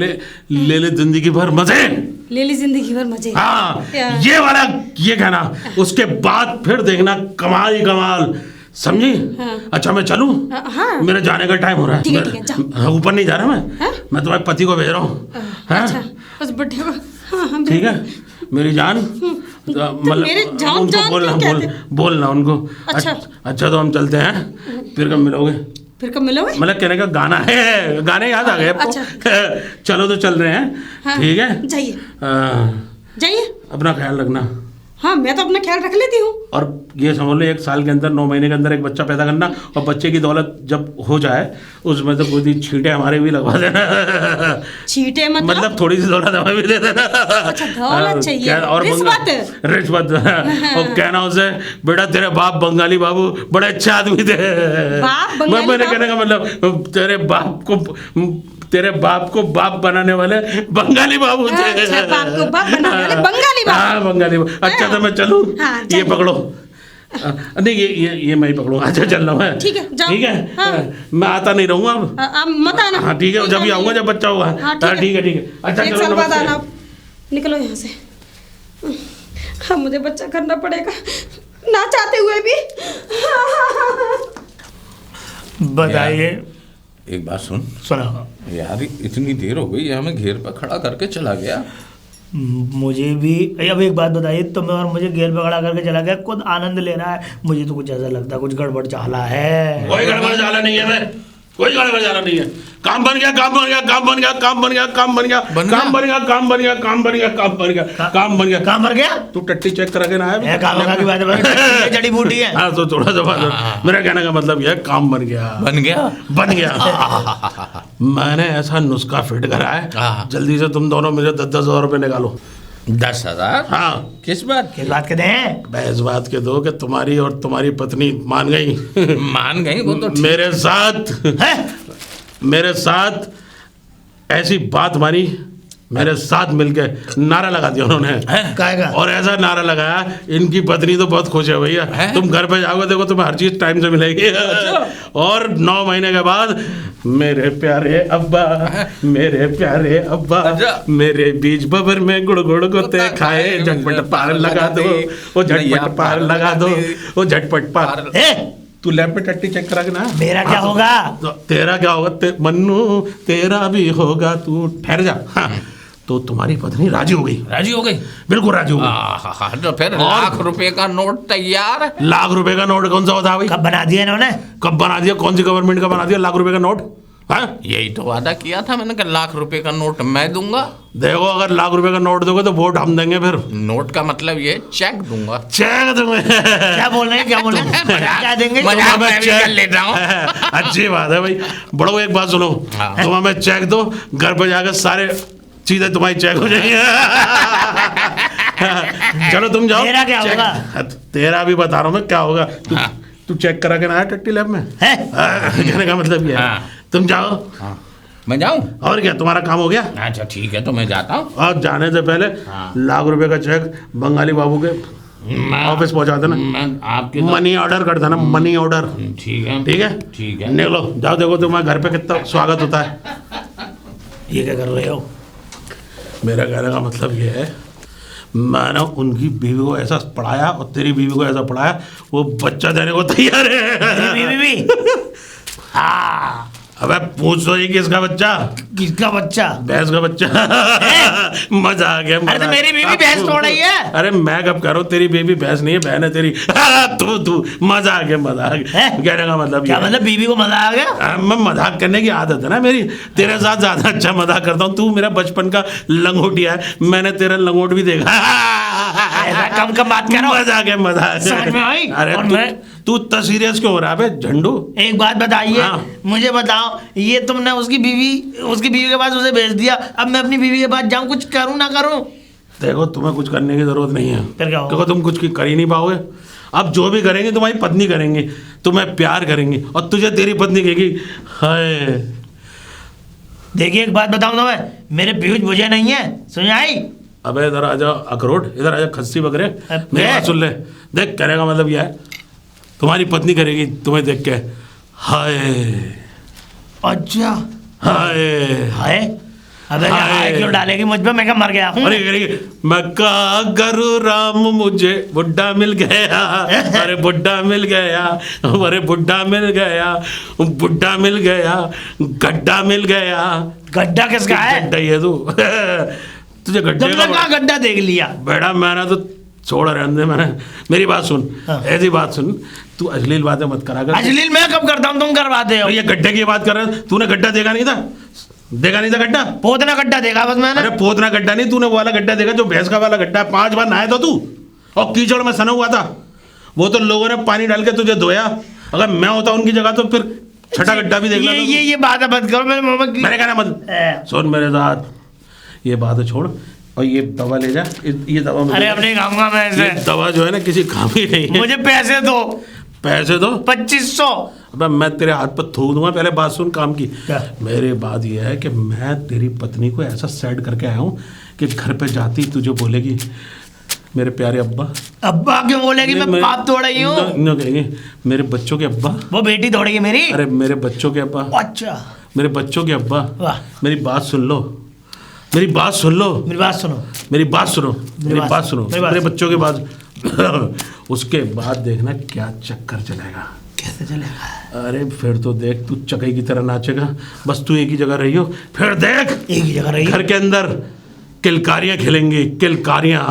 ले जिंदगी भर मजे। ले ली जिंदगी भर मजे। हाँ क्या? ये वाला ये कहना, उसके बाद फिर देखना कमाल ही कमाल, समझी? हाँ। अच्छा मैं चलूं? हाँ। मेरे जाने का टाइम हो रहा है। ठीक है, ठीक है, जाओ। ऊपर नहीं जा रहा हाँ? मैं तुम्हारे पति को भेज रहा हूँ। अच्छा बस बुढ़े को। हाँ, ठीक है मेरी जान, मेरे जान उनको जान बोलना क्यों कहते? बोलना उनको। अच्छा। अच्छा तो हम चलते हैं, फिर कब मिलोगे? फिर कब मिलोगे? मतलब कहने का गाना है, गाने याद आ गए आपको? अच्छा। चलो तो चल रहे हैं। हाँ, ठीक है जाइए जाइए। अपना ख्याल रखना। हाँ मैं तो अपना ख्याल रख लेती हूँ। और ये समझ लो 1 साल के अंदर 9 महीने के अंदर एक बच्चा पैदा करना, और बच्चे की दौलत जब हो जाए उसमें तो कोई छींटे हमारे भी लगवा देना। छींटे मतलब थोड़ी सी दौलत हमें भी दे देना। अच्छा दौलत चाहिए, और रिश्वत और कहना उसे, बेटा तेरे बाप बंगाली बाबू बड़े अच्छे आदमी थे। बाप बंगाली मैंने बाबू? कहने का मतलब तेरे बाप को बाप बनाने वाले बंगाली बाबू थे। अच्छा, बाप को बाप बनाने वाले बंगाली बाबू। हाँ बंगाली बाबू। अच्छा तो मैं चलूँ? हाँ, ये चलिए। पकड़ो। नहीं ये मैं ही पकड़ूंगा। अच्छा चल रहा हूँ। ठीक है, जाओ। ठीक है हाँ। मैं आता नहीं रहूंगा अब। आप मत आना। हाँ ठीक है, जब भी आऊंगा जब बच्चा होगा। हाँ, हाँ ठीक है ठीक है। अच्छा 1 चलो साल बाद नमस्ते। आना। निकलो यहाँ से। हाँ मुझे बच्चा करना पड़ेगा ना चाहते हुए भी। बताइए। एक बात सुन सुना। यार, इतनी देर हो गई, ये हमें घेर पर खड़ा करके चला गया। मुझे भी अब एक बात बताइए, तुम्हें और मुझे घेर पे खड़ा करके चला गया, खुद आनंद ले रहा है, मुझे तो कुछ ऐसा लगता है कुछ गड़बड़ चाला है। कोई गड़बड़ जाला नहीं है, मैं कोई गड़बड़ जाला नहीं है। काम बन गया, काम बन गया, काम बन गया, काम बन गया, काम बन गया, काम बन गया, काम बन गया, काम बन गया, काम बन गया, काम बन गया। काम भर गया। तू टट्टी चेक करा के ना आया? काम की बात है, जड़ी बूटी है। हाँ तो थोड़ा सा बात, मेरा कहने का मतलब यह काम बन गया, बन गया। बन गया। मैंने ऐसा नुस्खा फिट करा है, जल्दी से तुम दोनों मुझे 10-10 हजार रुपये निकालो। 10,000? हाँ किस बात किस बात के दें? इस बात के दो कि तुम्हारी और तुम्हारी पत्नी मान गई। मान गई वो तो ठीक। मेरे साथ ऐसी बात मानी, मेरे साथ मिलके नारा लगा दिया उन्होंने। काहेगा? और ऐसा नारा लगाया, इनकी पत्नी तो बहुत खुश है भैया। तुम घर पे जाओगे देखो तुम्हें हर चीज टाइम से मिलेगी। और 9 महीने के बाद मेरे प्यारे अब्बा, मेरे प्यारे अब्बा, मेरे बीज बबर में गुड़ गुड़ गोते खाए, झटपट पार लगा दो, वो झटपट पार लगा दो, वो झटपट पार। तू लैब पे टट्टी चेक करा के ना। मेरा क्या होगा? तो तेरा क्या होगा? मन्नू तेरा भी होगा, तू ठहर जा। हाँ तो तुम्हारी पत्नी राजी हो गई। राजी हो गई? बिल्कुल राजी हो गई। तो फिर लाख रुपए का नोट तैयार। लाख रुपए का नोट कौन सा होता है भाई? कब बना दिया इन्होंने? कब बना दिया? कौन सी गवर्नमेंट का बना दिया लाख रुपए का नोट? हाँ यही तो वादा किया था मैंने कि लाख रुपए का नोट मैं दूंगा। देखो अगर लाख रुपए का नोट दोगे तो वोट हम देंगे। फिर नोट का मतलब ये चेक दूंगा। चेक दूंगे? क्या बोल रहे हैं, क्या बोल रहे हैं? क्या देंगे? मजाक मैं भी कर लेता हूँ। अच्छी बात है भाई। बड़ो एक बात सुनो, तुम हमें चेक दो, घर पे जाकर सारे चीजें तुम्हारी चेक हो जाएंगी। चलो तुम जाओ। मेरा क्या होगा? तेरा भी बता रहा हूँ मैं क्या होगा। तू चेक करा के ना आया टट्टी लैब में? कहने का मतलब ये है तुम जाओ। मैं जाऊं? और क्या तुम्हारा काम हो गया? अच्छा ठीक है तो मैं जाता हूँ। और जाने से पहले लाख रुपए का चेक बंगाली बाबू के ऑफिस पहुंचा देना। मैं आपके मनी ऑर्डर कर देना, मनी ऑर्डर। ठीक है ठीक है ठीक है। निकलो जाओ, देखो तुम्हारे घर पे कितना स्वागत होता है। ये क्या कर रहे हो? मेरा कहने का मतलब ये है, मैंने उनकी बीवी को ऐसा पढ़ाया और तेरी बीवी को ऐसा पढ़ाया, वो बच्चा देने को तैयार है। बीवी भी? हाँ। अबे पूछ तो ये किसका बच्चा? किसका बच्चा? भैंस का बच्चा। मजा आ गया। अरे तो मेरी बीवी भैंस थोड़ा ही है। अरे मैं कब कह रहा हूँ, तेरी बेबी भैंस नहीं है, बहन है तेरी। तू मजा आ गया, मजा आ गया। कहने का मतलब क्या मतलब? बीवी को मजा आ गया? मैं मजाक करने की आदत है ना मेरी, तेरे साथ ज्यादा अच्छा मजाक करता हूँ। तू मेरा बचपन का लंगोटिया है, मैंने तेरा लंगोट भी देखा। ऐसा कम बात कर रहा हूँ। मजा आ गया, मजा आ गया। समझ में आई? अरे और मैं तू इतना सीरियस क्यों हो रहा है झंडू? एक बात बताइए। हाँ। मुझे बताओ, ये तुमने उसकी बीवी के पास उसे भेज दिया, अब मैं अपनी बीवी के पास जाऊं, कुछ करूं ना करूं? देखो तुम्हें कुछ करने की जरूरत नहीं है, फिर क्या होगा? देखो तुम कुछ कर ही नहीं पाओगे। अब जो भी करेंगे तुम्हारी पत्नी करेंगी, तुम्हें प्यार करेंगी, और तुझे तेरी पत्नी कहेगी हाय। देखिए एक बात बताऊं तो मेरे पीयूष बुझे नहीं है, सुन आई? अबे इधर आजा अखरोट, इधर आजा खस्सी बकरे, मेरी बात सुन ले। देख कहने का मतलब यह है, तुम्हारी पत्नी करेगी तुम्हें देख के हाय। अच्छा हाय हाय अबे हाय। हाय क्यों डालेगी मुझ पे? मैं क्या मर गया हूँ? अरे अरे, मैं का करूँ राम, मुझे बुड्ढा मिल गया, अरे बुड्ढा मिल गया, अरे बुड्ढा मिल गया, बुड्ढा मिल गया, गड्ढा मिल गया। गड्ढा किसका है? गड्ढा ये तू तुझे गड्ढे तुमने कहाँ गड्ढा देख लिया? बेटा मैंने तो छोड़ रहने दे, मैंने मेरी बात सुन, हाँ। ऐसी बात सुन, तू अश्लील बातें मत करा कर। अश्लील मैं कब करता हूँ? तुम करवाते हो। और ये गड्ढे की बात कर रहा है, तूने गड्ढा देखा नहीं था? देखा नहीं था गड्ढा? पोतना गड्ढा देखा बस मैंने। अरे पोतना गड्ढा नहीं, तूने वो वाला गड्ढा देखा जो भैंस का वाला गड्ढा है? 5 बार नहाया था तू और कीचड़ में सना हुआ था। वो तो लोगों ने पानी डाल के तुझे धोया। अगर मैं होता उनकी जगह तो फिर छठा गड्ढा भी देख लेता तू। ये बात मत करो मेरे मामा की। मैंने कहना मत सुन मेरे साथ, ये बात छोड़ और ये दवा ले जा। ये दवा मुझे- अरे अपने खाऊंगा मैं ये ऐसे। दवा जो है ना किसी काम की नहीं है। मुझे पैसे दो। पैसे दो? 2500। अबे मैं तेरे हाथ पर थूक दूंगा। पहले बात सुन काम की। क्या? मेरी बात यह है कि मैं तेरी पत्नी को ऐसा सेट करके आया हूँ कि घर पे जाती तुझे बोलेगी मेरे प्यारे अब्बा। अब्बा क्यों बोलेगी? मैं बाप थोड़ा ही हूँ। न कहेंगे मेरे बच्चों के अब्बा। वो बेटी दौड़ेगी मेरी। अरे मेरे बच्चों के अब्बा, अच्छा मेरे बच्चों के अब्बा। वाह। मेरी बात सुन लो, मेरी बात सुन लो, मेरी बात सुनो। मेरी बात सुनो, मेरी बात- बात सुनो, मेरी बात मेरे सुनो। बच्चों के बाद उसके बाद देखना क्या चक्कर चलेगा। कैसे चलेगा? अरे फिर तो देख तू चकई की तरह नाचेगा। बस तू एक ही जगह रही हो, फिर देख एक ही जगह रही। घर के अंदर किलकारियां खेलेंगी, किलकारियां।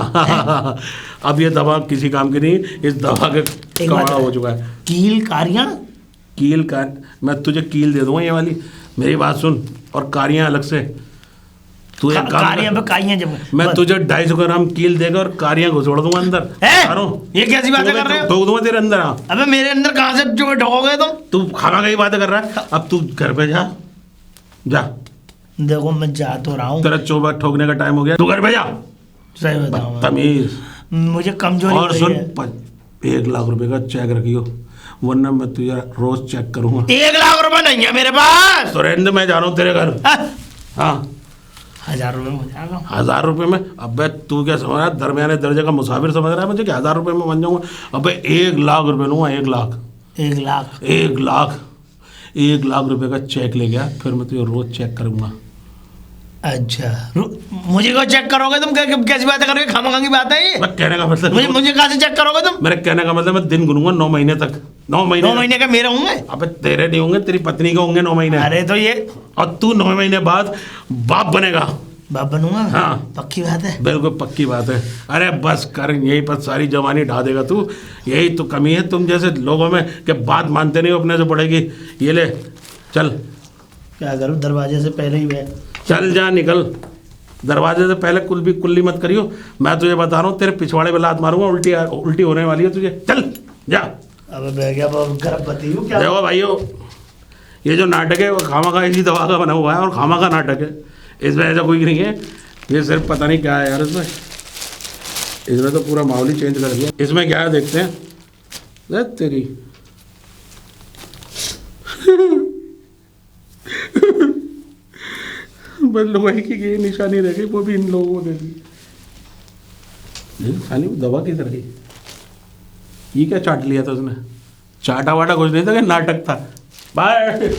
अब ये दवा किसी काम की नहीं, इस दवा के एक बात कमाड़ा हो चुका है। कील कारियां। कील का मैं तुझे कील दे दूंगा ये वाली। मेरी बात सुन, और कारियां अलग से। तू एक काम कारियां कर, पे काइयां जब मैं तुझे 250 ग्राम कील देगा और कारियां घुसोड़ दूंगा अंदर। है? मारो। ये कैसी बातें कर रहे हो? ठोक दूंगा तेरे अंदर। हाँ अबे मेरे अंदर कहाँ से जो ढोगे तुम? तू खाना का ही बातें कर रहा है। अब तू घर पे जा, जा। देखो मैं जा तो रहा हूँ। तेरा चोबा ठोकने का टाइम हो गया, तू घर पे जा। सही बताऊँ तमीज। मुझे कमजोरी और हो सुन, रही है। 1 लाख रुपए का चेक रखियो, वरना मैं तुझे रोज चेक करूंगा। 1 लाख रुपए नहीं है मेरे पास। सुरेंद्र मैं जा रहा हूँ तेरे घर। हाँ, हाँ 1000 रुपए हो जाएगा। 1000 रुपए में? अबे तू क्या समझ रहा है, दरमियाने दर्जे का मुसाफिर समझ रहा है मुझे कि 1000 रुपए में बन जाऊंगा? अबे 1 लाख रुपए लूंगा। 1 लाख 1 लाख 1 लाख 1 लाख रुपए का चेक ले गया, फिर मैं तुझे रोज चेक करूंगा। अच्छा मुझे को चेक करोगे तुम? कैसी बातें करोगे? खामखा की बात है ये। मैं कहने का मतलब मुझे कहाँ से चेक करोगे तुम? मेरे कहने का मतलब मैं दिन गिनूंगा 9 महीने तक। 9 महीने 9 महीने का मेरे होंगे? अबे तेरे नहीं होंगे, तेरी पत्नी के होंगे 9 महीने। अरे तो ये और तू 9 महीने बाद बाप बनेगा। बाप बनूंगा? हाँ। पक्की बात है। बिल्कुल पक्की बात है। अरे बस कर, यही पर सारी जवानी ढा देगा तू। यही तो कमी है तुम जैसे लोगों में कि बात मानते नहीं हो, अपने से बढ़ेगी। ये ले चल। क्या करूँ? दरवाजे से पहले ही मैं चल जा, निकल। दरवाजे से पहले कुल्ली मत करियो। मैं तुझे बता रहा हूँ, तेरे पिछवाड़े पे लात मारूंगा, उल्टी होने वाली है तुझे। चल जा। अब मैं क्या गर्भवती हूँ क्या? देखो भाइयों, ये जो नाटक है वो खामा का इसी दवा का बना हुआ है, और खामा का नाटक है। इसमें ऐसा कोई नहीं है, ये सिर्फ पता नहीं क्या है यार। इसमें तो पूरा माहौल ही चेंज कर दिया। इसमें क्या है देखते हैं। देख तेरी बस लोगों की ये निशानी रह गई, वो भी इन लोगों को दे दी। खाली दवा किधर गई? ये क्या चाट लिया था उसने? चाटा वाटा कुछ नहीं था कि नाटक था। बाय।